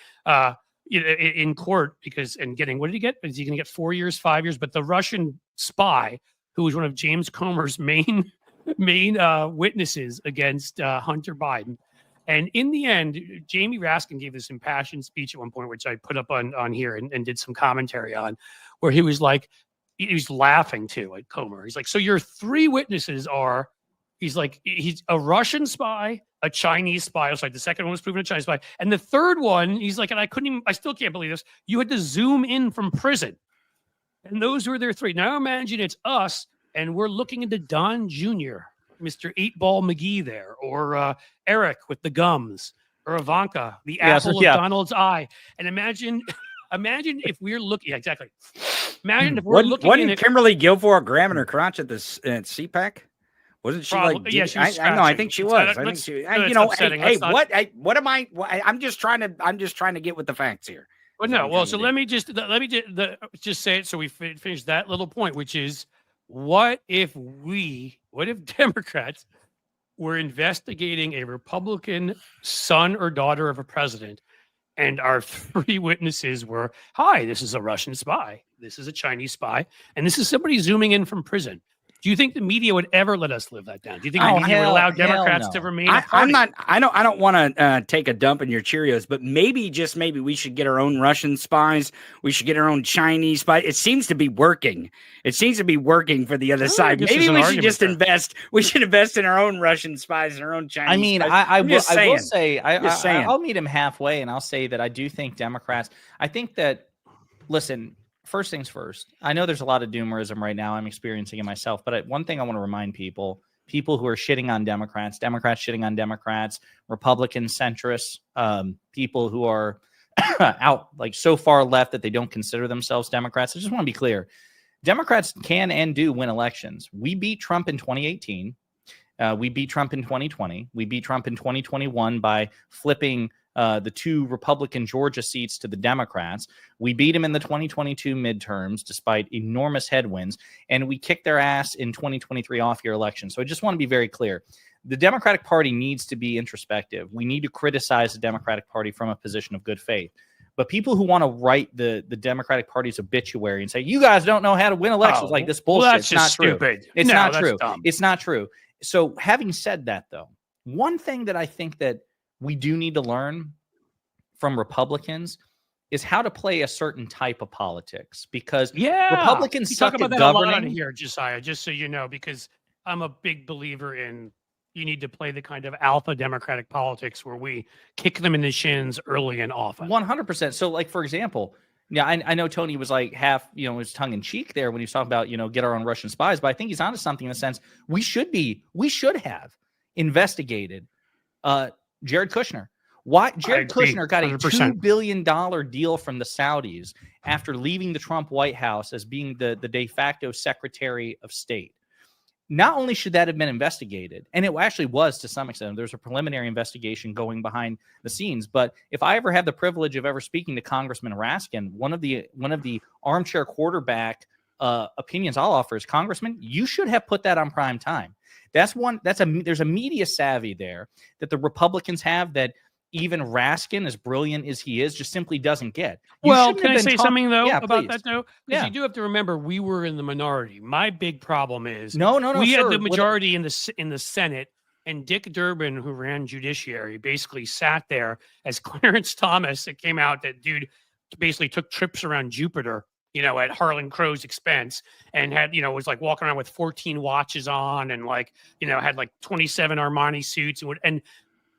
in court and getting, what did he get? Is he going to get 4 years, 5 years? But the Russian spy, who was one of James Comer's main main witnesses against Hunter Biden. And in the end, Jamie Raskin gave this impassioned speech at one point, which I put up on here and did some commentary on, where he was like, he was laughing too at Comer. He's like, so your three witnesses are, he's like, he's a Russian spy, a Chinese spy. I was like, the second one was proven a Chinese spy. And the third one, he's like, and I still can't believe this. You had to zoom in from prison. And those were their three. Now imagine it's us and we're looking into Don Jr., Mr. 8-Ball McGee there, or Eric with the gums, or Ivanka, the apple of Donald's eye. And imagine if we're looking, exactly. Imagine if we're looking. Wasn't Kimberly Guilfoyle grabbing her crotch at the CPAC? Wasn't she like? Yeah, she was. I know. I think she was. I think she. You know, hey, what am I? I'm just trying to get with the facts here. Well, no. Well, so let me just say it. So we finish that little point, which is, what if Democrats were investigating a Republican son or daughter of a president, and our three witnesses were, hi, this is a Russian spy, this is a Chinese spy, and this is somebody zooming in from prison? Do you think the media would ever let us live that down? Do you think the media would allow Democrats to remain? I don't want to take a dump in your Cheerios, but maybe, just maybe, we should get our own Russian spies. We should get our own Chinese spies. It seems to be working. It seems to be working for the other side. Maybe we should just invest. We should invest in our own Russian spies and our own Chinese. I mean, spies. I will say, I'll meet him halfway, and I'll say that I do think Democrats. I think that, listen. First things first, I know there's a lot of doomerism right now. I'm experiencing it myself. But one thing I want to remind people who are shitting on Democrats shitting on Democrats, Republican centrists, people who are out like so far left that they don't consider themselves Democrats. I just want to be clear. Democrats can and do win elections. We beat Trump in 2018. We beat Trump in 2020. We beat Trump in 2021 by flipping the two Republican Georgia seats to the Democrats. We beat him in the 2022 midterms despite enormous headwinds, and we kicked their ass in 2023 off-year elections. So I just want to be very clear. The Democratic Party needs to be introspective. We need to criticize the Democratic Party from a position of good faith. But people who want to write the Democratic Party's obituary and say, you guys don't know how to win elections, like this bullshit. Well, that's just stupid. It's not true. Dumb. It's not true. So having said that, though, one thing that I think that we do need to learn from Republicans is how to play a certain type of politics, because Republicans suck at governing. A lot on here, Jessiah, just so you know, because I'm a big believer in you need to play the kind of alpha Democratic politics where we kick them in the shins early and often. 100%. So, like, for example, yeah, I know Tony was like half, his tongue in cheek there when he was talking about, get our own Russian spies, but I think he's onto something in the sense we should have investigated Jared Kushner. Why Jared Kushner got a 100%. $2 billion deal from the Saudis after leaving the Trump White House as being the de facto Secretary of State. Not only should that have been investigated, and it actually was to some extent, there's a preliminary investigation going behind the scenes. But if I ever have the privilege of ever speaking to Congressman Raskin, one of the armchair quarterback opinions I'll offer is, Congressman, you should have put that on prime time. There's a media savvy there that the Republicans have that even Raskin, as brilliant as he is, just simply doesn't get. Well, can I say something though about please. that though? Because you do have to remember we were in the minority. My big problem is no. We had the majority in the Senate, and Dick Durbin, who ran Judiciary, basically sat there as Clarence Thomas. It came out that dude basically took trips around Jupiter, at Harlan Crow's expense, and had, was like walking around with 14 watches on, and had 27 Armani suits, and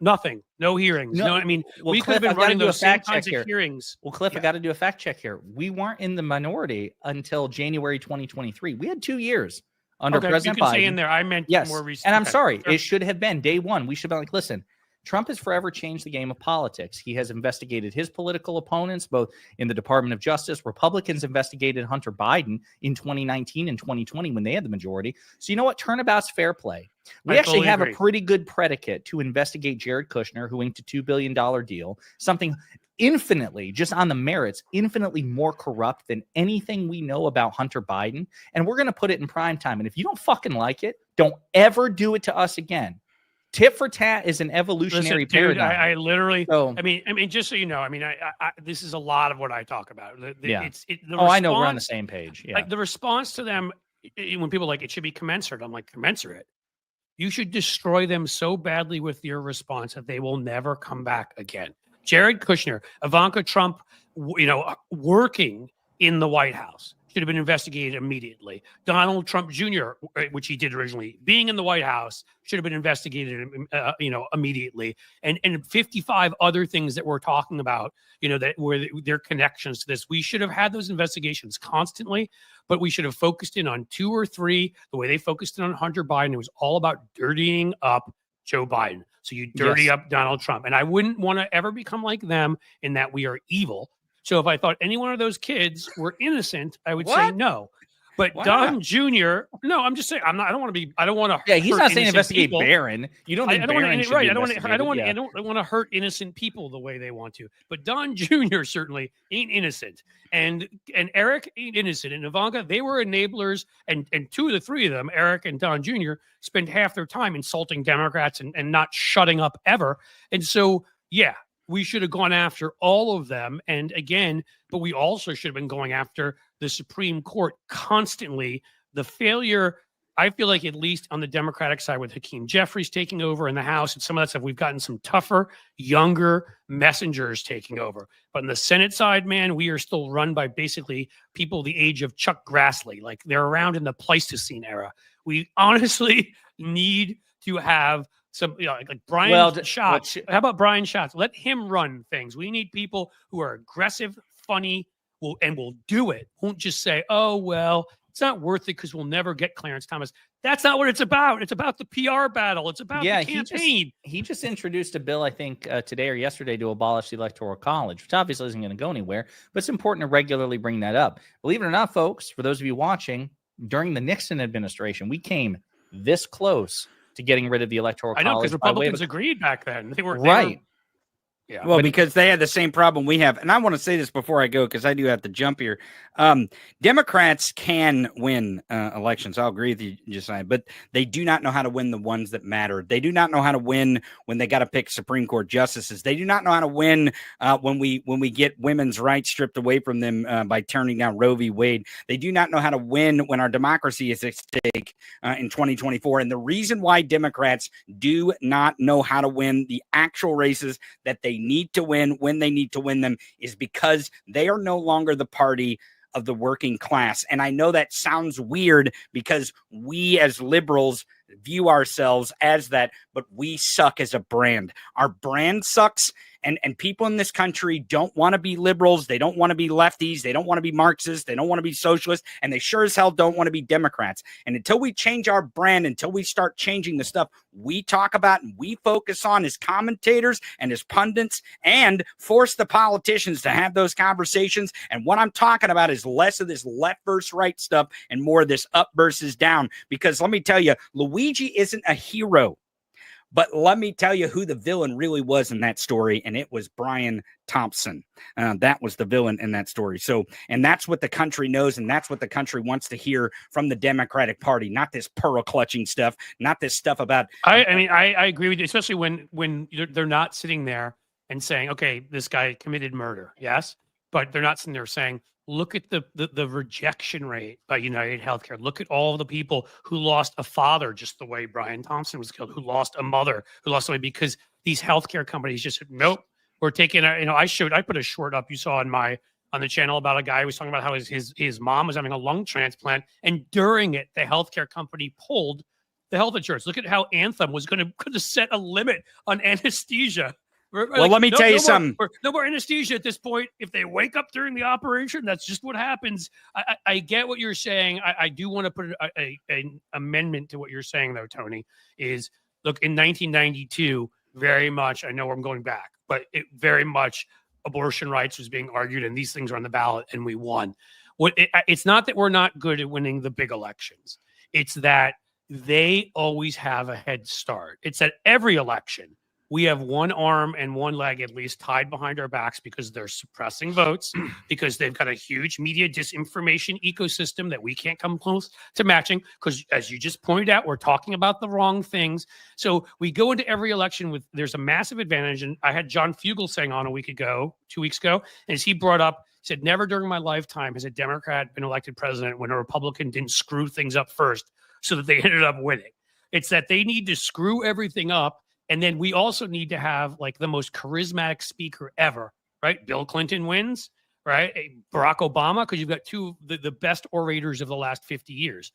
nothing, no hearings. No, I mean, we could have been running those same kinds of hearings. Well, Cliff, I got to do a fact check here. We weren't in the minority until January 2023. We had 2 years under President Biden. Say in there, I meant more recent. And I'm sorry, it should have been day one. We should have been like, listen, Trump has forever changed the game of politics. He has investigated his political opponents, both in the Department of Justice. Republicans investigated Hunter Biden in 2019 and 2020 when they had the majority. So you know what? Turnabout's fair play. We actually have a pretty good predicate to investigate Jared Kushner, who inked a $2 billion deal, something infinitely, just on the merits, infinitely more corrupt than anything we know about Hunter Biden. And we're going to put it in prime time. And if you don't fucking like it, don't ever do it to us again. Tit for tat is an evolutionary paradigm. Dude, I literally. I mean, just so you know, I this is a lot of what I talk about. I know we're on the same page. Yeah. Like the response to them when people are like, it should be commensurate. I'm like, commensurate. You should destroy them so badly with your response that they will never come back again. Jared Kushner, Ivanka Trump, working in the White House should have been investigated immediately. Donald Trump Jr., which he did originally, being in the White House should have been investigated, immediately. And 55 other things that we're talking about, that were their connections to this. We should have had those investigations constantly, but we should have focused in on 2 or 3, the way they focused in on Hunter Biden. It was all about dirtying up Joe Biden. So you dirty up Donald Trump. And I wouldn't want to ever become like them in that we are evil. So if I thought any one of those kids were innocent, I would say no. But Don Jr., no, I'm just saying, I don't want to. Yeah, he's not saying investigate Barron. You don't think Barron should be investigated. I don't want to hurt innocent people the way they want to. But Don Jr. certainly ain't innocent, and Eric ain't innocent, and Ivanka, they were enablers, and 2 of the 3 of them, Eric and Don Jr., spend half their time insulting Democrats and not shutting up ever. And so, yeah, we should have gone after all of them. And again, but we also should have been going after the Supreme Court constantly. The failure, I feel like, at least on the Democratic side with Hakeem Jeffries taking over in the House and some of that stuff, we've gotten some tougher, younger messengers taking over. But on the Senate side, man, we are still run by basically people the age of Chuck Grassley. Like, they're around in the Pleistocene era. We honestly need to have some, like Brian Schatz. How about Brian Schatz? Let him run things. We need people who are aggressive, funny, will do it. Won't just say, oh, well, it's not worth it because we'll never get Clarence Thomas. That's not what it's about. It's about the PR battle. It's about the campaign. He just introduced a bill, I think, today or yesterday, to abolish the Electoral College, which obviously isn't going to go anywhere, but it's important to regularly bring that up. Believe it or not, folks, for those of you watching, during the Nixon administration, we came this close to getting rid of the Electoral College. I know, because Republicans agreed back then. They were right. Yeah. Well, because they had the same problem we have. And I want to say this before I go, because I do have to jump here. Democrats can win elections. I'll agree with you, Jessiah, but they do not know how to win the ones that matter. They do not know how to win when they got to pick Supreme Court justices. They do not know how to win when we get women's rights stripped away from them by turning down Roe v. Wade. They do not know how to win when our democracy is at stake in 2024. And the reason why Democrats do not know how to win the actual races that they need to win when they need to win them is because they are no longer the party of the working class. And I know that sounds weird because we as liberals view ourselves as that, but we suck as a brand. Our brand sucks. And people in this country don't want to be liberals. They don't want to be lefties. They don't want to be Marxists. They don't want to be socialists. And they sure as hell don't want to be Democrats. And until we change our brand, until we start changing the stuff we talk about and we focus on as commentators and as pundits, and force the politicians to have those conversations. And what I'm talking about is less of this left versus right stuff and more of this up versus down. Because let me tell you, Luigi isn't a hero. But let me tell you who the villain really was in that story, and it was Brian Thompson. That was the villain in that story. So, and that's what the country knows, and that's what the country wants to hear from the Democratic Party, not this pearl clutching stuff, not this stuff about. I agree with you, especially when they're not sitting there and saying, okay, this guy committed murder, yes, but they're not sitting there saying, look at the rejection rate by United Healthcare. Look at all the people who lost a father just the way Brian Thompson was killed, who lost a mother, who lost somebody because these healthcare companies just said, nope, we're taking I put a short up you saw on the channel about a guy who was talking about how his mom was having a lung transplant, and during it, the healthcare company pulled the health insurance. Look at how Anthem was going to set a limit on anesthesia. Well, let me tell you something. No more anesthesia at this point. If they wake up during the operation, that's just what happens. I get what you're saying. I do want to put an amendment to what you're saying, though, Tony, is, look, in 1992, very much, I know I'm going back, but it very much abortion rights was being argued, and these things are on the ballot, and we won. It's not that we're not good at winning the big elections. It's that they always have a head start. It's that every election, we have one arm and one leg at least tied behind our backs because they're suppressing votes, because they've got a huge media disinformation ecosystem that we can't come close to matching. Because as you just pointed out, we're talking about the wrong things. So we go into every election with, there's a massive advantage. And I had John Fugel saying on 2 weeks ago, and as he brought up, he said, never during my lifetime has a Democrat been elected president when a Republican didn't screw things up first so that they ended up winning. It's that they need to screw everything up. And then we also need to have like the most charismatic speaker ever, right? Bill Clinton wins, right? Barack Obama, because you've got two of the best orators of the last 50 years.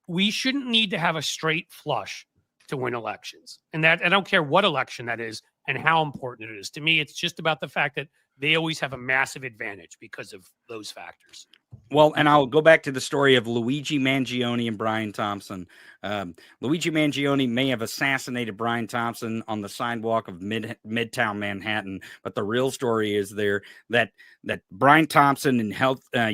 We shouldn't need to have a straight flush to win elections. And that, I don't care what election that is and how important it is. To me, it's just about the fact that they always have a massive advantage because of those factors. Well, and I'll go back to the story of Luigi Mangione and Brian Thompson. Luigi Mangione may have assassinated Brian Thompson on the sidewalk of Midtown Manhattan, but the real story is that Brian Thompson and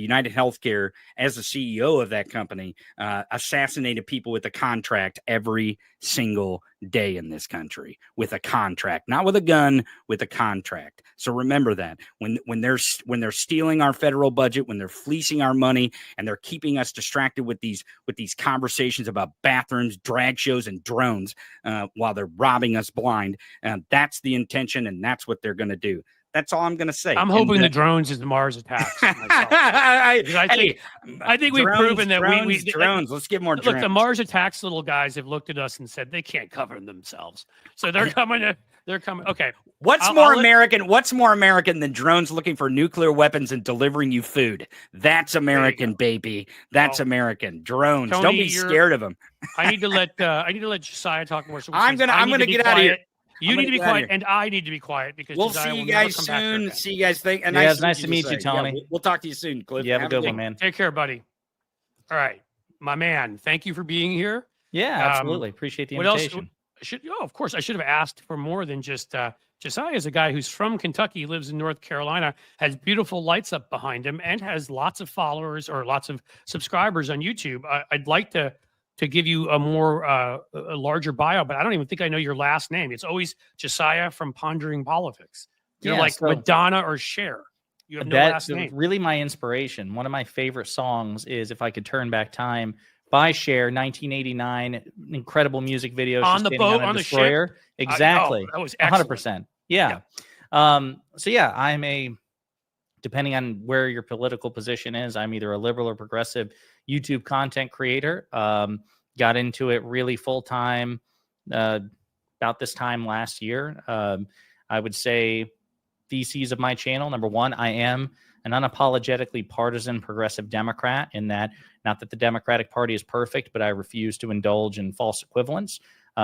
United Healthcare, as the CEO of that company, assassinated people with a contract every single day in this country, with a contract, not with a gun, with a contract. So remember that when they're stealing our federal budget, when they're fleecing our money, and they're keeping us distracted with these conversations about bathrooms, drag shows, and drones while they're robbing us blind, that's the intention, and that's what they're going to do. That's all I'm going to say. I'm hoping the drones is Mars attacks. I think we've proven that drones. Let's get more drones. Look, the Mars attacks little guys have looked at us and said they can't cover themselves, so they're coming. Okay. What's more American than drones looking for nuclear weapons and delivering you food? That's American, baby. That's American. Drones. Tony, don't be scared of them. I need to let Jessiah talk more. So I'm gonna get out of here. You need to be quiet, and I need to be quiet because we'll see you guys soon. See you guys. It's nice to meet you, Tony. Yeah, we'll talk to you soon, Cliff. Yeah, have a good one, man. Take care, buddy. All right, my man. Thank you for being here. Yeah, absolutely. Appreciate the invitation. Of course, I should have asked for more than just Jessiah is a guy who's from Kentucky, lives in North Carolina, has beautiful lights up behind him, and has lots of followers or lots of subscribers on YouTube. I'd like to give you a more a larger bio, but I don't even think I know your last name. It's always Jessiah from Pondering Politics. You're like Madonna or Cher. You have no last name. Really my inspiration. One of my favorite songs is If I Could Turn Back Time by Cher, 1989. Incredible music video. On the boat, on the ship. Exactly. That was excellent. 100%. Yeah. So yeah, I'm depending on where your political position is, I'm either a liberal or progressive YouTube content creator. Got into it really full time about this time last year. I would say theses of my channel. Number one, I am an unapologetically partisan progressive Democrat, in that, not that the Democratic Party is perfect, but I refuse to indulge in false equivalence.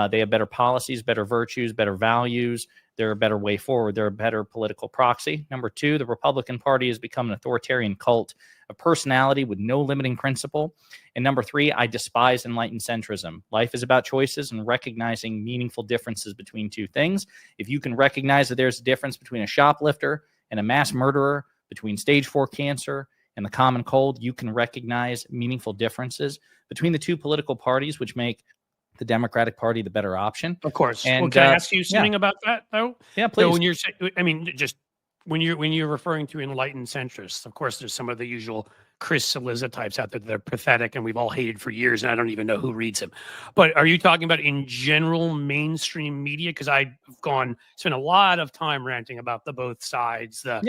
They have better policies, better virtues, better values. They're a better way forward. They're a better political proxy. Number two, the Republican Party has become an authoritarian cult of personality with no limiting principle. And number three, I despise enlightened centrism. Life is about choices and recognizing meaningful differences between two things. If you can recognize that there's a difference between a shoplifter and a mass murderer, between stage 4 cancer and the common cold, you can recognize meaningful differences between the two political parties, which make the Democratic Party the better option. Of course. And can I ask you something about that, though? Yeah, please. So when you're saying, I mean, just when you're referring to enlightened centrists, of course, there's some of the usual Chris Cillizza types out there that are pathetic and we've all hated for years, and I don't even know who reads them. But are you talking about in general mainstream media? Because I've spent a lot of time ranting about the both sides. I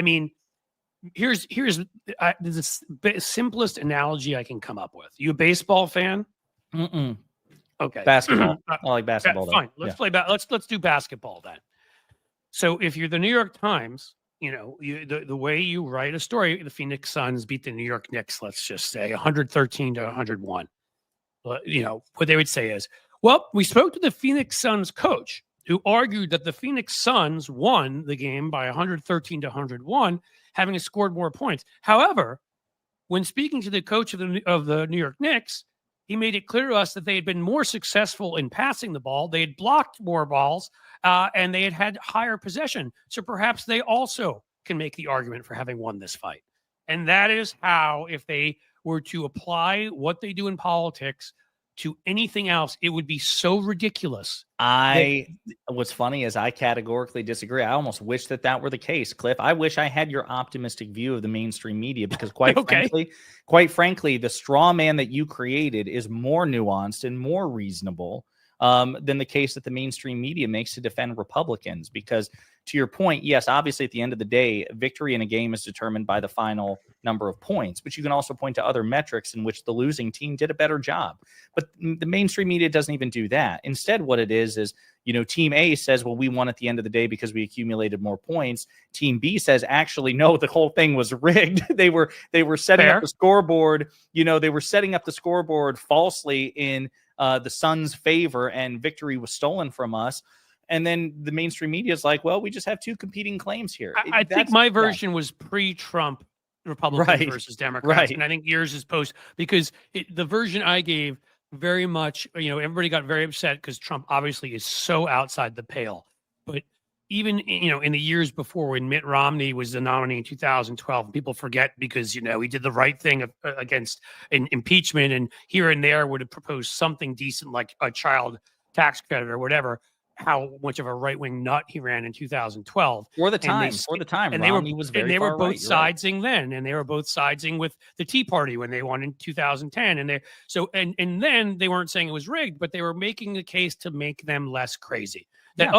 mean, here's the simplest analogy I can come up with. You a baseball fan? Mm-mm. Okay. Basketball. I like basketball. Fine. Let's do basketball then. So if you're the New York Times, the way you write a story, the Phoenix Suns beat the New York Knicks, let's just say 113 to 101. What they would say is, well, we spoke to the Phoenix Suns coach, who argued that the Phoenix Suns won the game by 113 to 101, having scored more points. However, when speaking to the coach of the New York Knicks, he made it clear to us that they had been more successful in passing the ball. They had blocked more balls, and they had higher possession. So perhaps they also can make the argument for having won this fight. And that is how, if they were to apply what they do in politics to anything else, it would be so ridiculous. What's funny is I categorically disagree. I almost wish that were the case, Cliff. I wish I had your optimistic view of the mainstream media, because quite frankly, the straw man that you created is more nuanced and more reasonable than the case that the mainstream media makes to defend Republicans. Because to your point, yes, obviously at the end of the day, victory in a game is determined by the final number of points, but you can also point to other metrics in which the losing team did a better job. But the mainstream media doesn't even do that. Instead, what it is, team A says, well, we won at the end of the day because we accumulated more points. Team B says, actually, no, the whole thing was rigged. They were setting up the scoreboard. They were setting up the scoreboard falsely in the Suns' favor, and victory was stolen from us. And then the mainstream media is like, well, we just have two competing claims here. I think my version was pre-Trump Republicans versus Democrats. Right. And I think yours is post, because the version I gave very much, everybody got very upset because Trump obviously is so outside the pale. But even, in the years before, when Mitt Romney was the nominee in 2012, people forget because, he did the right thing against impeachment, and here and there would have proposed something decent like a child tax credit or whatever. How much of a right-wing nut he ran in 2012. For the time, and Romney was very and they were both right, siding then, and they were both siding with the Tea Party when they won in 2010. And then they weren't saying it was rigged, but they were making the case to make them less crazy. That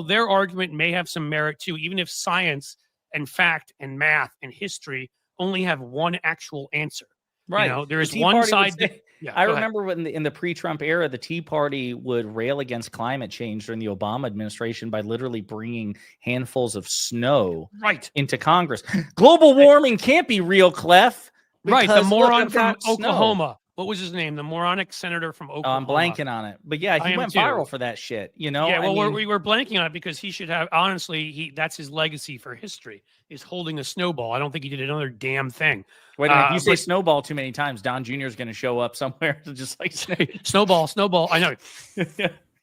their argument may have some merit too, even if science and fact and math and history only have one actual answer. Right. There is one side. I remember when in the pre-Trump era, the Tea Party would rail against climate change during the Obama administration by literally bringing handfuls of snow into Congress. Global warming can't be real, Clef. Right. The moron from Oklahoma. What was his name? The moronic senator from Oklahoma. I'm blanking on it. But yeah, he went viral for that shit. Yeah, well, we were blanking on it because he should have, honestly, that's his legacy for history, is holding a snowball. I don't think he did another damn thing. Wait a minute, you say snowball too many times, Don Jr. is going to show up somewhere to just like say snowball. I know.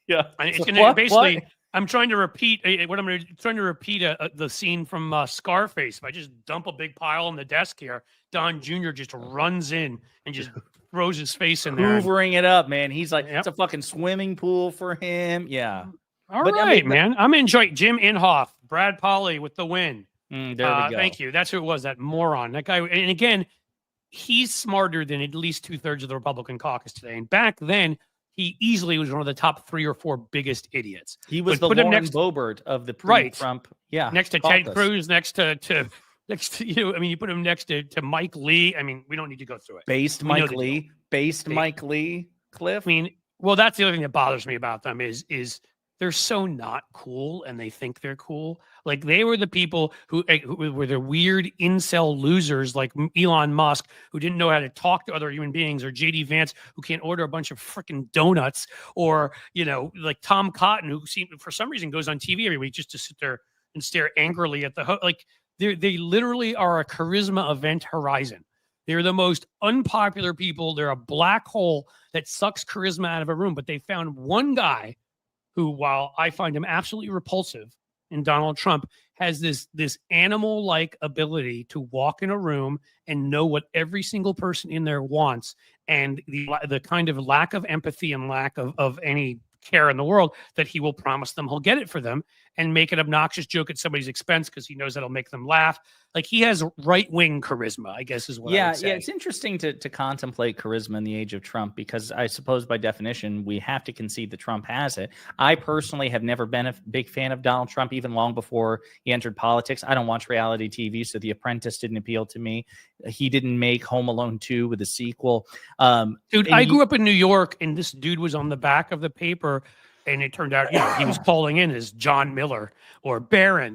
Yeah. It's going to basically. I'm trying to repeat the scene from Scarface. If I just dump a big pile on the desk here, Don Jr. just runs in and just throws his face in there, hoovering it up, man. He's like, it's a fucking swimming pool for him. Yeah. All right, man. I'm enjoying Jim Inhofe, Brad Polly with the win. There we go. Thank you. That's who it was, that moron. That guy. And again, he's smarter than at least 2/3 of the Republican caucus today. And back then, he easily was one of the top 3 or 4 biggest idiots. He was the Lauren Boebert of the pre-Trump. Yeah. Next to Ted Cruz, next to you. I mean, you put him next to Mike Lee. I mean, we don't need to go through it. Based Mike Lee, Cliff. I mean, well, that's the other thing that bothers me about them is they're so not cool, and they think they're cool. Like, they were the people who were the weird incel losers like Elon Musk, who didn't know how to talk to other human beings, or JD Vance, who can't order a bunch of freaking donuts, or, like Tom Cotton, who for some reason goes on TV every week just to sit there and stare angrily at the host. Like, they literally are a charisma event horizon. They're the most unpopular people. They're a black hole that sucks charisma out of a room. But they found one guy who, while I find him absolutely repulsive in Donald Trump, has this animal-like ability to walk in a room and know what every single person in there wants, and the kind of lack of empathy and lack of any care in the world that he will promise them he'll get it for them and make an obnoxious joke at somebody's expense because he knows that'll make them laugh. Like, he has right-wing charisma, I guess is what I would say. Yeah, it's interesting to contemplate charisma in the age of Trump, because I suppose by definition we have to concede that Trump has it. I personally have never been a big fan of Donald Trump, even long before he entered politics. I don't watch reality TV, so The Apprentice didn't appeal to me. He didn't make Home Alone 2 with a sequel. Dude, I grew up in New York, and this dude was on the back of the paper, and it turned out, he was calling in as John Miller or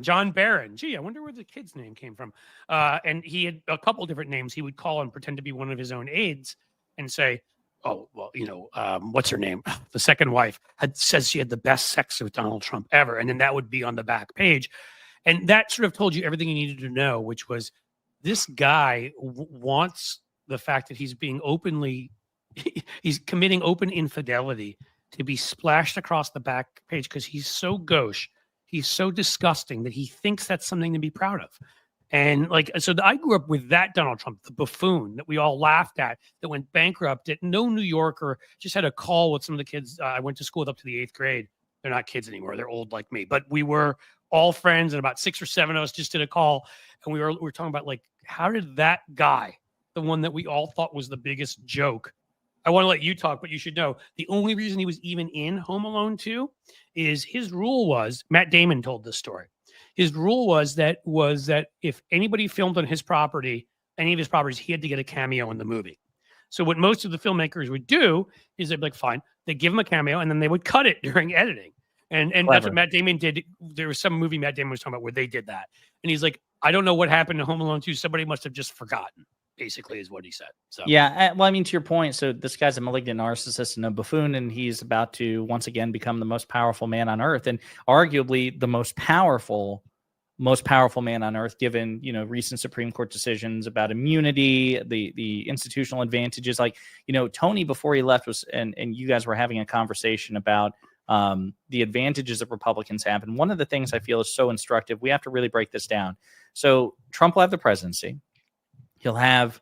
John Barron. Gee, I wonder where the kid's name came from. And he had a couple different names. He would call and pretend to be one of his own aides and say, oh, well, what's her name? The second wife says she had the best sex with Donald Trump ever. And then that would be on the back page. And that sort of told you everything you needed to know, which was this guy wants the fact that he's being he's committing open infidelity to be splashed across the back page, because he's so gauche, he's so disgusting that he thinks that's something to be proud of. And so I grew up with that Donald Trump, the buffoon that we all laughed at, that went bankrupt, that no New Yorker, just had a call with some of the kids I went to school with up to the 8th grade. They're not kids anymore. They're old like me, but we were all friends, and about 6 or 7 of us just did a call. And we were talking about, like, how did that guy, the one that we all thought was the biggest joke, I want to let you talk, but you should know the only reason he was even in Home Alone 2 is his rule was Matt Damon told this story. His rule was that if anybody filmed on his property, any of his properties, he had to get a cameo in the movie. So what most of the filmmakers would do is they'd be like, fine, they give him a cameo and then they would cut it during editing. And that's what Matt Damon did. There was some movie Matt Damon was talking about where they did that. And he's like, I don't know what happened to Home Alone 2. Somebody must have just forgotten, basically, is what he said. So yeah, well, I mean, to your point, so this guy's a malignant narcissist and a buffoon, and he's about to once again become the most powerful man on earth, and arguably the most powerful man on earth, given recent Supreme Court decisions about immunity, the institutional advantages. Like Tony before he left was, and you guys were having a conversation about the advantages that Republicans have. And one of the things I feel is so instructive, we have to really break this down. So Trump will have the presidency. He'll have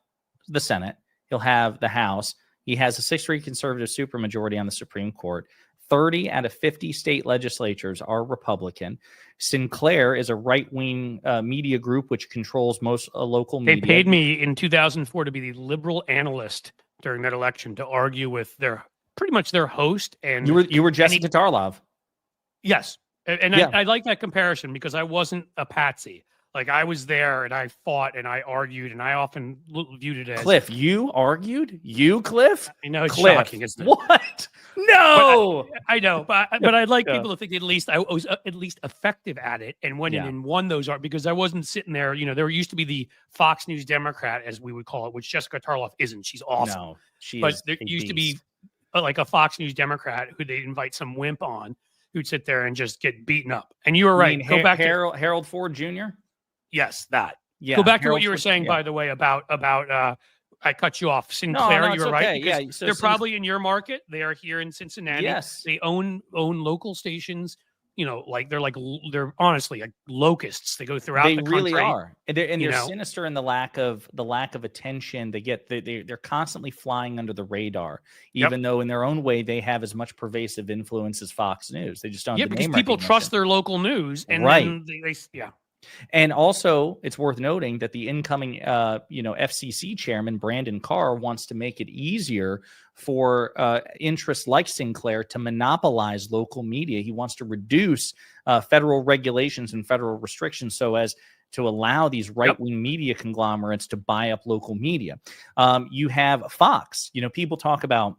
the Senate. He'll have the House. He has a 6-3 conservative supermajority on the Supreme Court. 30 out of 50 state legislatures are Republican. Sinclair is a right-wing media group which controls most local media. They paid me in 2004 to be the liberal analyst during that election to argue with pretty much their host. And you were Jesse Tatarlov. Yes. And yeah. I like that comparison because I wasn't a patsy. Like I was there and I fought and I argued and I often viewed it as Cliff. You argued? You, Cliff? I know it's Cliff. shocking, isn't it? What? No, I know, but I'd like people to think at least I was at least effective at it and went in and won those because I wasn't sitting there. There used to be the Fox News Democrat, as we would call it, which Jessica Tarloff isn't. She's awesome. No, but there used to be like a Fox News Democrat who they'd invite some wimp on who'd sit there and just get beaten up. And you were right. Go back to Harold Ford Jr. Yes, that. Yeah. Go back to what you were saying, by the way, about I cut you off. Sinclair, no, you were right. Yeah, so they're probably in your market. They are here in Cincinnati. Yes. They own local stations. They're honestly like locusts. They go throughout the country. They really are. And they're sinister in the lack of attention they get. They're constantly flying under the radar, even though in their own way they have as much pervasive influence as Fox News. They just don't have the name because people trust their local news. And then they And also, it's worth noting that the incoming, FCC chairman, Brandon Carr, wants to make it easier for interests like Sinclair to monopolize local media. He wants to reduce federal regulations and federal restrictions so as to allow these right-wing media conglomerates to buy up local media. You have Fox. People talk about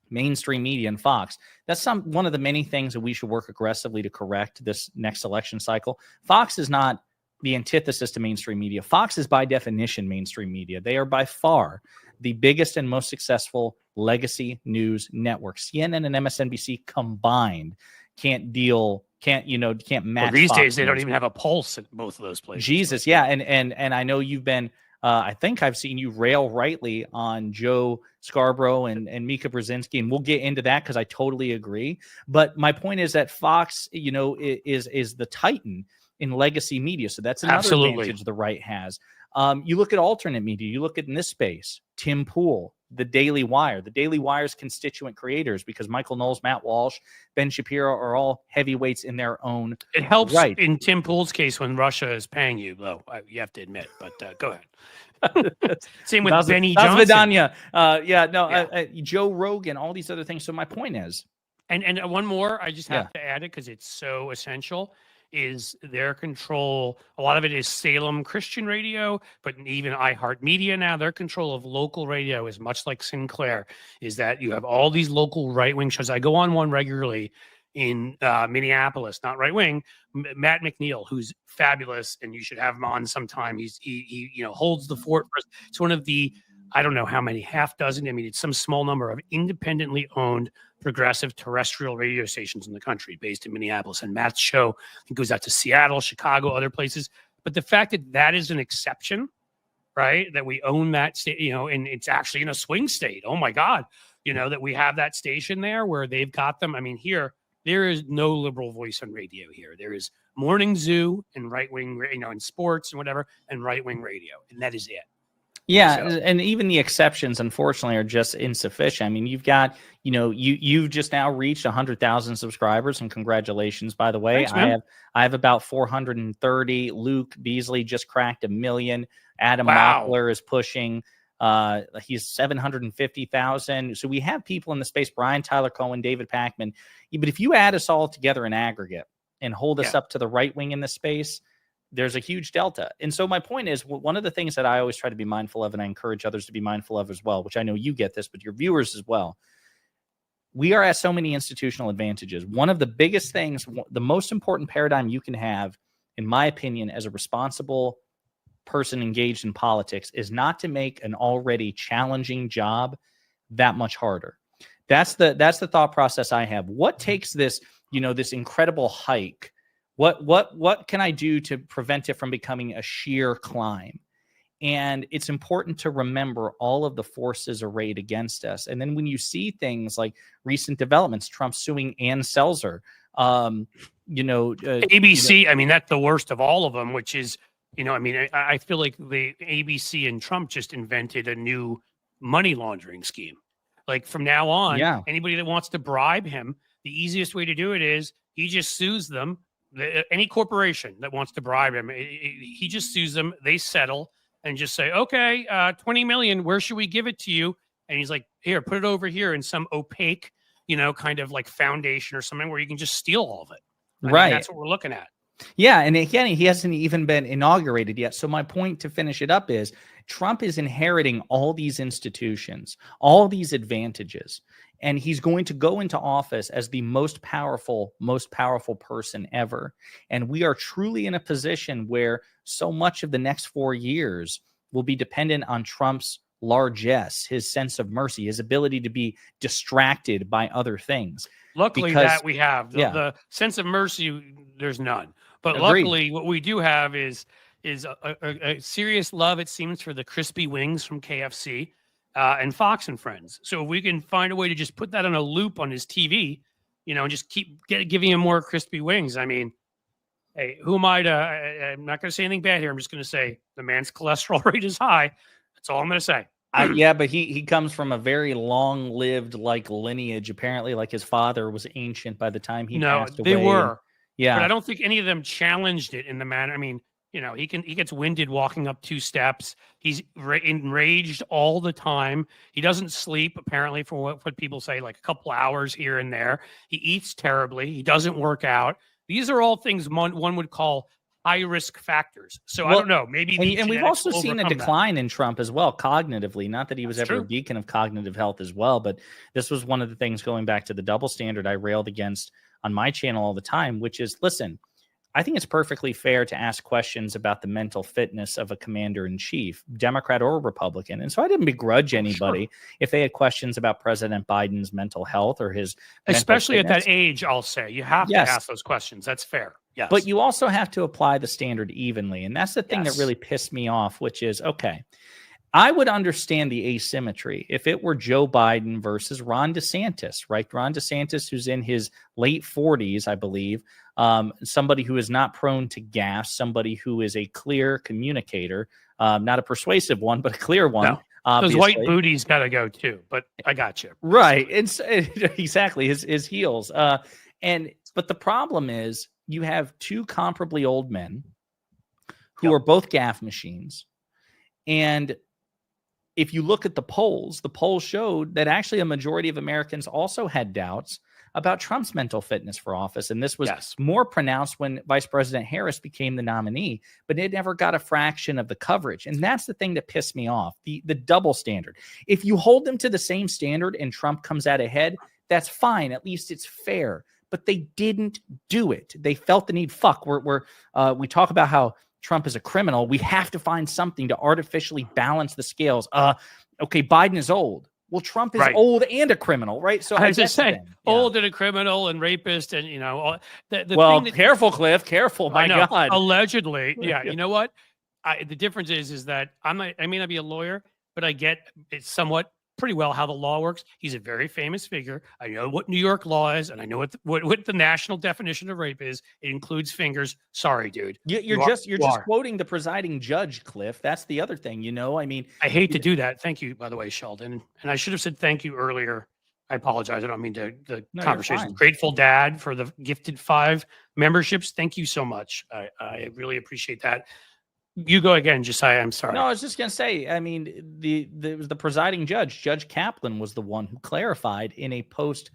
mainstream media and Fox. That's one of the many things that we should work aggressively to correct this next election cycle. Fox is not the antithesis to mainstream media. Fox is by definition mainstream media. They are by far the biggest and most successful legacy news network. CNN and MSNBC combined can't match. Well, these Fox days they News. don't even have a pulse at both of those places. Jesus, yeah, and I know you've been. I think I've seen you rail rightly on Joe Scarborough and Mika Brzezinski, and we'll get into that because I totally agree. But my point is that Fox, is the titan in legacy media, so that's another advantage the right has. You look at alternate media. You look at in this space, Tim Pool, the Daily Wire. The Daily Wire's constituent creators, because Michael Knowles, Matt Walsh, Ben Shapiro are all heavyweights in their own. It helps in Tim Pool's case when Russia is paying you, though. You have to admit. But go ahead. Same with Benny Johnson. Joe Rogan, all these other things. So my point is, and one more, I just have to add it because it's so essential. Is their control. A lot of it is Salem Christian radio, but even iHeartMedia now, their control of local radio is much like Sinclair, is that you have all these local right-wing shows. I go on one regularly in Minneapolis, not right-wing, Matt McNeil, who's fabulous, and you should have him on sometime. He holds the fort for us. It's one of the, I don't know how many, half dozen. I mean, it's some small number of independently owned progressive terrestrial radio stations in the country based in Minneapolis. And Matt's show goes out to Seattle, Chicago, other places. But the fact that is an exception, right? That we own that state, and it's actually in a swing state. Oh my God. That we have that station there where they've got them. I mean, here, there is no liberal voice on radio here. There is morning zoo and right-wing, and sports and whatever, and right-wing radio. And that is it. Yeah, and even the exceptions, unfortunately, are just insufficient. I mean, you've got, you've just now reached 100,000 subscribers, and congratulations, by the way. Thanks, I have about 430. Luke Beasley just cracked 1 million. Adam Mockler is pushing He's 750,000. So we have people in the space, Brian Tyler Cohen, David Pakman. But if you add us all together in aggregate and hold us up to the right wing in this space, there's a huge delta. And so my point is, one of the things that I always try to be mindful of, and I encourage others to be mindful of as well, which I know you get this, but your viewers as well, we are at so many institutional advantages. One of the biggest things, the most important paradigm you can have, in my opinion, as a responsible person engaged in politics, is not to make an already challenging job that much harder. That's the thought process I have. What takes this, this incredible hike? What can I do to prevent it from becoming a sheer climb? And it's important to remember all of the forces arrayed against us. And then when you see things like recent developments, Trump suing Ann Selzer, ABC, I mean, that's the worst of all of them, which is, I feel like the ABC and Trump just invented a new money laundering scheme. Like from now on, anybody that wants to bribe him, the easiest way to do it is he just sues them. Any corporation that wants to bribe him, he just sues them. They settle and just say, okay, 20 million, where should we give it to you? And he's like, here, put it over here in some opaque, kind of like foundation or something where you can just steal all of it. I mean, that's what we're looking at. Yeah. And again, he hasn't even been inaugurated yet. So my point to finish it up is Trump is inheriting all these institutions, all these advantages, and he's going to go into office as the most powerful person ever. And we are truly in a position where so much of the next 4 years will be dependent on Trump's largesse, his sense of mercy, his ability to be distracted by other things. Luckily that we have the sense of mercy. There's none, but luckily what we do have is a serious love, it seems, for the crispy wings from KFC and Fox and Friends. So if we can find a way to just put that on a loop on his TV, and just keep giving him more crispy wings. I mean, hey, who am I to? I'm not going to say anything bad here. I'm just going to say the man's cholesterol rate is high. That's all I'm going to say. But he comes from a very long-lived lineage. Apparently, his father was ancient by the time he passed away. They were. Yeah, but I don't think any of them challenged it in the manner. I mean, he gets winded walking up 2 steps. He's enraged all the time. He doesn't sleep, apparently, for what people say, like a couple hours here and there. He eats terribly. He doesn't work out. These are all things one would call high risk factors. So I don't know. Maybe and we've also seen a decline in Trump as well, cognitively. Not that he was ever a beacon of cognitive health as well, but this was one of the things, going back to the double standard I railed against on my channel all the time, which is, listen, I think it's perfectly fair to ask questions about the mental fitness of a commander-in-chief, Democrat or Republican. And so I didn't begrudge anybody if they had questions about President Biden's mental health or his especially at that age. I'll say you have to ask those questions. That's fair. Yes. But you also have to apply the standard evenly. And that's the thing that really pissed me off, which is, okay, I would understand the asymmetry if it were Joe Biden versus Ron DeSantis, right? Ron DeSantis, who's in his late 40s, I believe, somebody who is not prone to gas, somebody who is a clear communicator, not a persuasive one, but a clear one. No, those white booties got to go too, but I got you. Right. Exactly. His heels. But the problem is you have 2 comparably old men who are both gaffe machines. And if you look at the polls showed that actually a majority of Americans also had doubts about Trump's mental fitness for office. And this was more pronounced when Vice President Harris became the nominee, but it never got a fraction of the coverage. And that's the thing that pissed me off, the double standard. If you hold them to the same standard and Trump comes out ahead, that's fine. At least it's fair. But they didn't do it. They felt the need. We talk about how Trump is a criminal. We have to find something to artificially balance the scales. Okay, Biden is old. Well, Trump is old and a criminal, right? So I was just saying, old and a criminal and rapist, and careful, Cliff, careful. My God, allegedly, yeah. You know what? The difference is that I may not be a lawyer, but I get it somewhat pretty well how the law works. He's a very famous figure. I know what New York law is, and I know what the national definition of rape is. It includes fingers. Sorry, dude. You're just quoting the presiding judge, Cliff. That's the other thing. I mean, I hate to do that. Thank you, by the way, Sheldon. And I should have said thank you earlier. I apologize. I don't mean the conversation. Grateful Dad for the gifted 5 memberships. Thank you so much. I really appreciate that. You go again, Jessiah. I'm sorry. No, I was just going to say, I mean, it was the presiding judge, Judge Kaplan, was the one who clarified in a post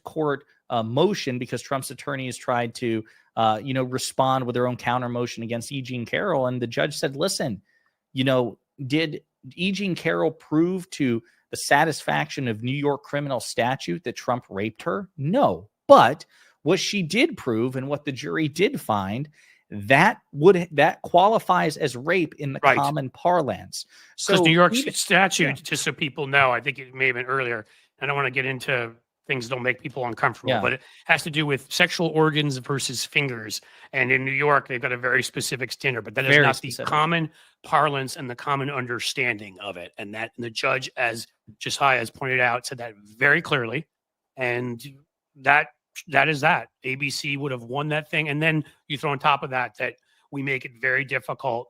court motion, because Trump's attorneys tried to respond with their own counter motion against E. Jean Carroll, and the judge said, listen, did E. Jean Carroll prove to the satisfaction of New York criminal statute that Trump raped her? No, but what she did prove, and what the jury did find, that qualifies as rape in the common parlance. Because New York statute, just so people know, I think it may have been earlier. I don't want to get into things that don't make people uncomfortable, but it has to do with sexual organs versus fingers. And in New York, they've got a very specific standard, but that is not the common parlance and the common understanding of it. And the judge, as Jessiah has pointed out, said that very clearly. And that is that. ABC would have won that thing. And then you throw on top of that we make it very difficult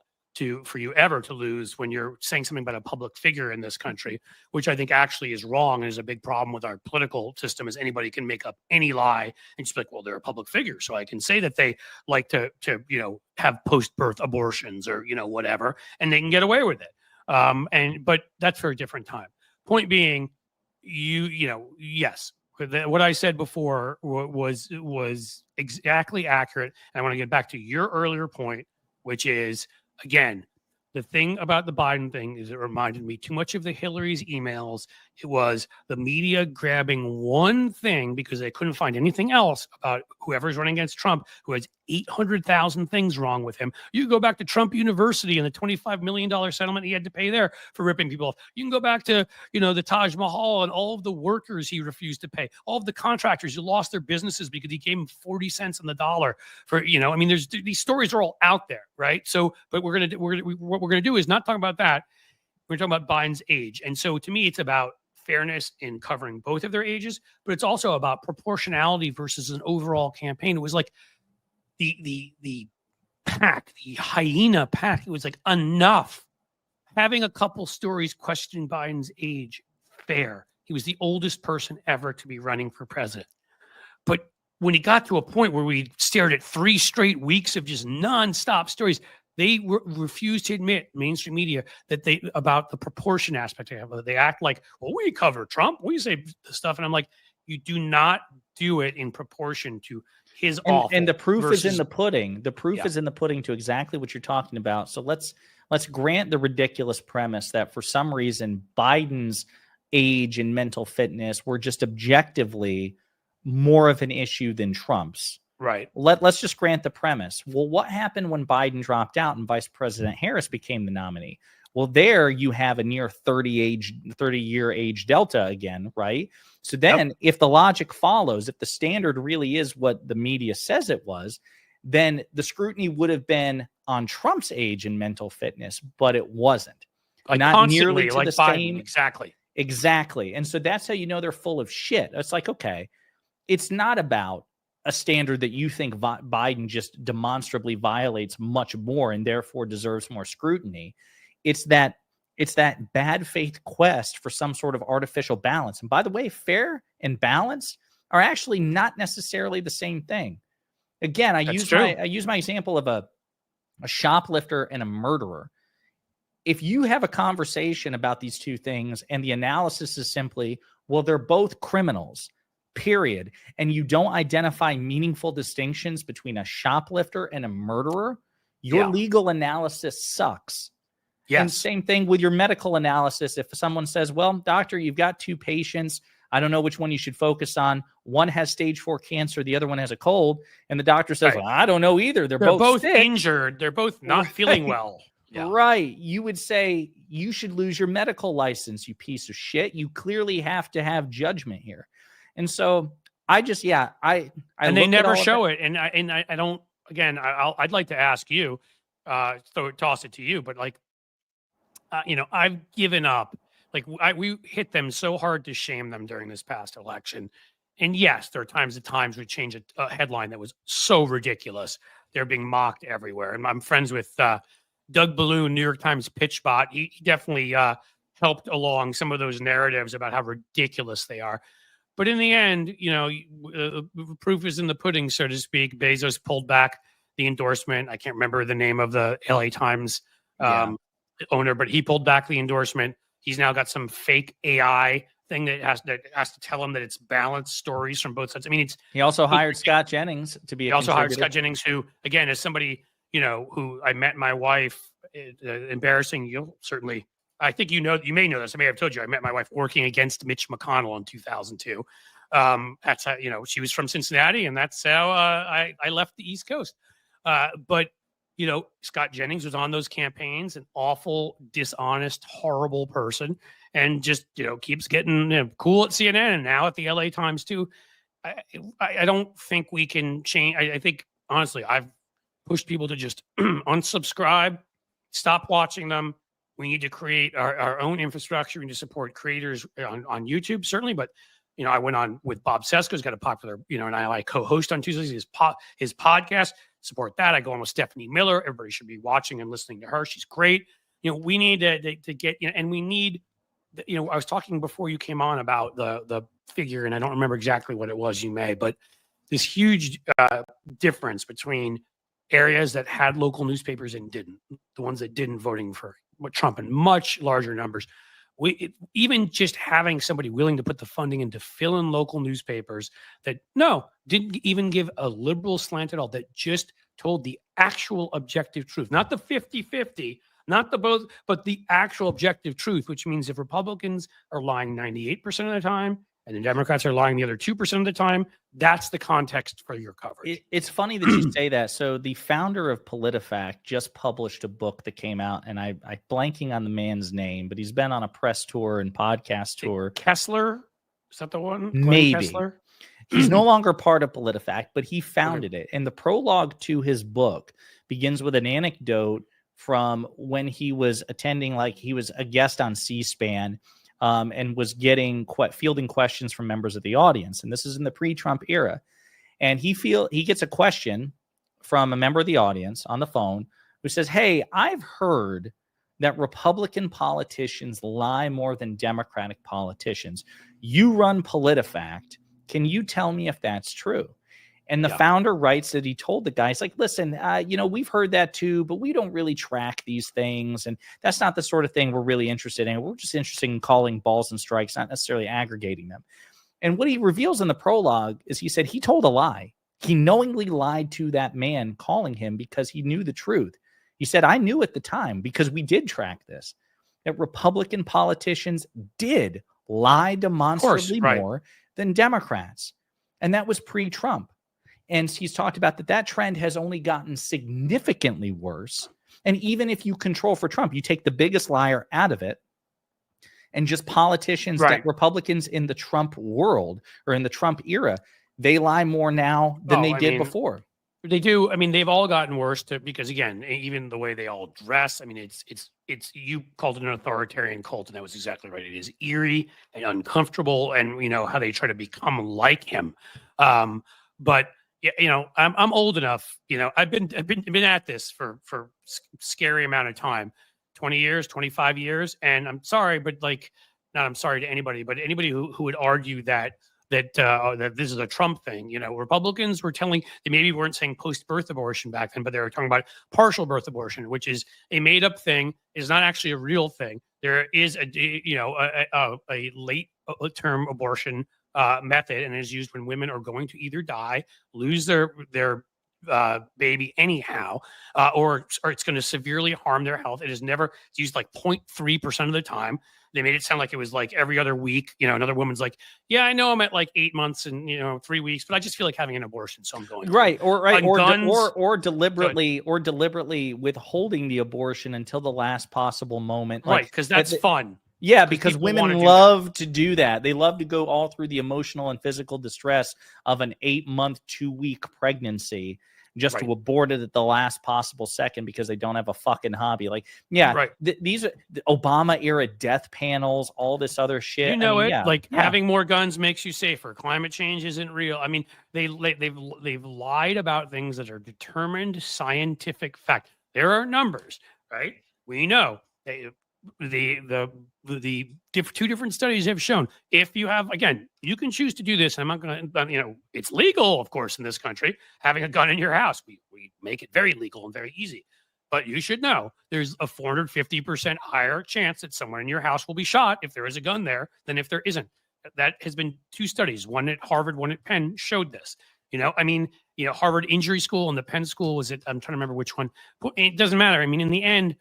for you ever to lose when you're saying something about a public figure in this country, which I think actually is wrong and is a big problem with our political system, is anybody can make up any lie and just be like, well, they're a public figure, so I can say that they like to have post-birth abortions or whatever, and they can get away with it. But that's for a different time. Point being, yes. What I said before was exactly accurate. And I want to get back to your earlier point, which is, again, the thing about the Biden thing is it reminded me too much of the Hillary's emails. It was the media grabbing one thing because they couldn't find anything else about whoever's running against Trump, who has 800,000 things wrong with him. You can go back to Trump University and the $25 million settlement he had to pay there for ripping people off. You can go back to, the Taj Mahal and all of the workers he refused to pay, all of the contractors who lost their businesses because he gave them 40 cents on the dollar for, there's these stories are all out there, right? So, but what we're going to do is not talk about that. We're talking about Biden's age. And so to me, it's about fairness in covering both of their ages, but it's also about proportionality versus an overall campaign. It was like the pack, the hyena pack. It was like, enough. Having a couple stories questioning Biden's age, fair. He was the oldest person ever to be running for president. But when he got to a point where we stared at 3 straight weeks of just nonstop stories, they refused to admit, mainstream media, about the proportion aspect of it. They act like, well, we cover Trump, we say the stuff. And I'm like, you do not do it in proportion to his awful. And the proof is in the pudding. The proof is in the pudding to exactly what you're talking about. So let's grant the ridiculous premise that for some reason Biden's age and mental fitness were just objectively more of an issue than Trump's. Right. Let's just grant the premise. Well, what happened when Biden dropped out and Vice President Harris became the nominee? Well, there you have a near 30-year age delta again, right? So then if the logic follows, if the standard really is what the media says it was, then the scrutiny would have been on Trump's age and mental fitness, but it wasn't. Not nearly like the Biden, same. Exactly. And so that's how you know they're full of shit. It's like, okay, it's not about a standard that you think Biden just demonstrably violates much more and therefore deserves more scrutiny. It's that bad faith quest for some sort of artificial balance. And by the way, fair and balance are actually not necessarily the same thing. Again, I use my example of a shoplifter and a murderer. If you have a conversation about these two things and the analysis is simply, well, they're both criminals, period, and you don't identify meaningful distinctions between a shoplifter and a murderer, your legal analysis sucks. Yes. And same thing with your medical analysis. If someone says, well, doctor, you've got 2 patients, I don't know which one you should focus on. One has stage 4 cancer, the other one has a cold. And the doctor says, well, I don't know either. They're both injured. They're both not feeling well. Yeah. Right. You would say you should lose your medical license, you piece of shit. You clearly have to have judgment here. And so I just, and they never show it. And I don't, again, I'd like to ask you, toss it to you, but I've given up. We hit them so hard to shame them during this past election. And yes, there are times we change a headline that was so ridiculous. They're being mocked everywhere. And I'm friends with Doug Balloon, New York Times pitch bot. He definitely helped along some of those narratives about how ridiculous they are. But in the end, proof is in the pudding, so to speak. Bezos pulled back the endorsement. I can't remember the name of the LA Times owner, but he pulled back the endorsement. He's now got some fake AI thing that has to tell him that it's balanced stories from both sides. I mean, he also hired Scott Jennings to be. He also hired Scott Jennings, who again is somebody who I met my wife. Embarrassing. You'll certainly. I think you may know this. I may have told you. I met my wife working against Mitch McConnell in 2002. That's how she was from Cincinnati, and that's how I left the East Coast. But Scott Jennings was on those campaigns, an awful, dishonest, horrible person, and just keeps getting cool at CNN and now at the LA Times too. I don't think we can change. I think honestly, I've pushed people to just unsubscribe, stop watching them. We need to create our own infrastructure. We need to support creators on YouTube, certainly. But, I went on with Bob Sesko, who's got a popular, and I co-host on Tuesdays, his podcast, support that. I go on with Stephanie Miller. Everybody should be watching and listening to her. She's great. We need to get, and we need, I was talking before you came on about the figure, and I don't remember exactly what it was, but this huge difference between areas that had local newspapers and didn't, the ones that didn't voting for Trump in much larger numbers. Even just having somebody willing to put the funding in to fill in local newspapers that didn't even give a liberal slant at all, that just told the actual objective truth, not the 50-50, not the both, but the actual objective truth, which means if Republicans are lying 98% of the time and the Democrats are lying the other 2% of the time, that's the context for your coverage. It's funny that you say that. So the founder of PolitiFact just published a book that came out, and I'm blanking on the man's name, but he's been on a press tour and podcast tour. Kessler? Is that the one? Maybe. Kessler? He's no longer part of PolitiFact, but he founded it. And the prologue to his book begins with an anecdote from when he was attending, he was a guest on C-SPAN, and was fielding questions from members of the audience. And this is in the pre-Trump era. And he gets a question from a member of the audience on the phone who says, "Hey, I've heard that Republican politicians lie more than Democratic politicians. You run PolitiFact. Can you tell me if that's true?" And the founder writes that he told the guys, "Listen, we've heard that too, but we don't really track these things. And that's not the sort of thing we're really interested in. We're just interested in calling balls and strikes, not necessarily aggregating them." And what he reveals in the prologue is he said he told a lie. He knowingly lied to that man calling him because he knew the truth. He said, "I knew at the time, because we did track this, that Republican politicians did lie demonstrably more than Democrats." And that was pre-Trump. And he's talked about that trend has only gotten significantly worse. And even if you control for Trump, you take the biggest liar out of it, and just politicians, that Republicans in the Trump world or in the Trump era, they lie more now than they did before. They do. I mean, they've all gotten worse because again, even the way they all dress. I mean, it's you called it an authoritarian cult, and that was exactly right. It is eerie and uncomfortable, and how they try to become like him. But I'm old enough. I've been at this for scary amount of time, 20 years, 25 years, and I'm sorry, but not I'm sorry to anybody, but anybody who would argue that this is a Trump thing. Republicans were they maybe weren't saying post-birth abortion back then, but they were talking about partial birth abortion, which is a made-up thing. Is not actually a real thing. There is a late-term abortion method, and is used when women are going to either die, lose their baby anyhow, or it's going to severely harm their health. It's used 0.3% of the time. They made it sound like it was every other week. Another woman's like, "Yeah, I know I'm at 8 months and 3 weeks, but I just feel like having an abortion, so I'm going." Or deliberately withholding the abortion until the last possible moment. Because that's fun. Yeah, because women love to do that. They love to go all through the emotional and physical distress of an 8-month, 2-week pregnancy just to abort it at the last possible second because they don't have a fucking hobby. These are the Obama era death panels, all this other shit. Having more guns makes you safer. Climate change isn't real. I mean, they've lied about things that are determined scientific fact. There are numbers, right? We know two different studies have shown if you have, again, you can choose to do this. I'm not going to, it's legal, of course, in this country, having a gun in your house. We make it very legal and very easy. But you should know there's a 450% higher chance that someone in your house will be shot if there is a gun there than if there isn't. That has been 2 studies, one at Harvard, one at Penn, showed this. Harvard Injury School and the Penn School was it? I'm trying to remember which one. It doesn't matter. I mean, in the end,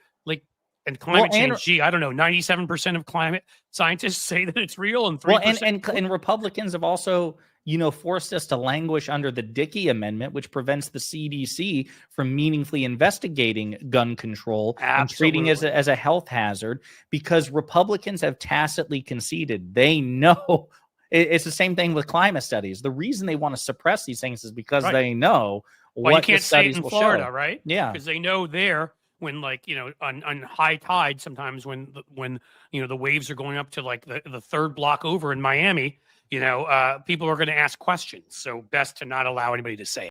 and climate change, I don't know, 97% of climate scientists say that it's real, and 3%. And Republicans have also, forced us to languish under the Dickey Amendment, which prevents the CDC from meaningfully investigating gun control and treating it as a health hazard, because Republicans have tacitly conceded they know. It's the same thing with climate studies. The reason they want to suppress these things is because they know what you can't the studies say it in Florida, show. Right? Yeah, because they know there. When on high tide, sometimes when the waves are going up to the 3rd block over in Miami, people are going to ask questions. So best to not allow anybody to say it.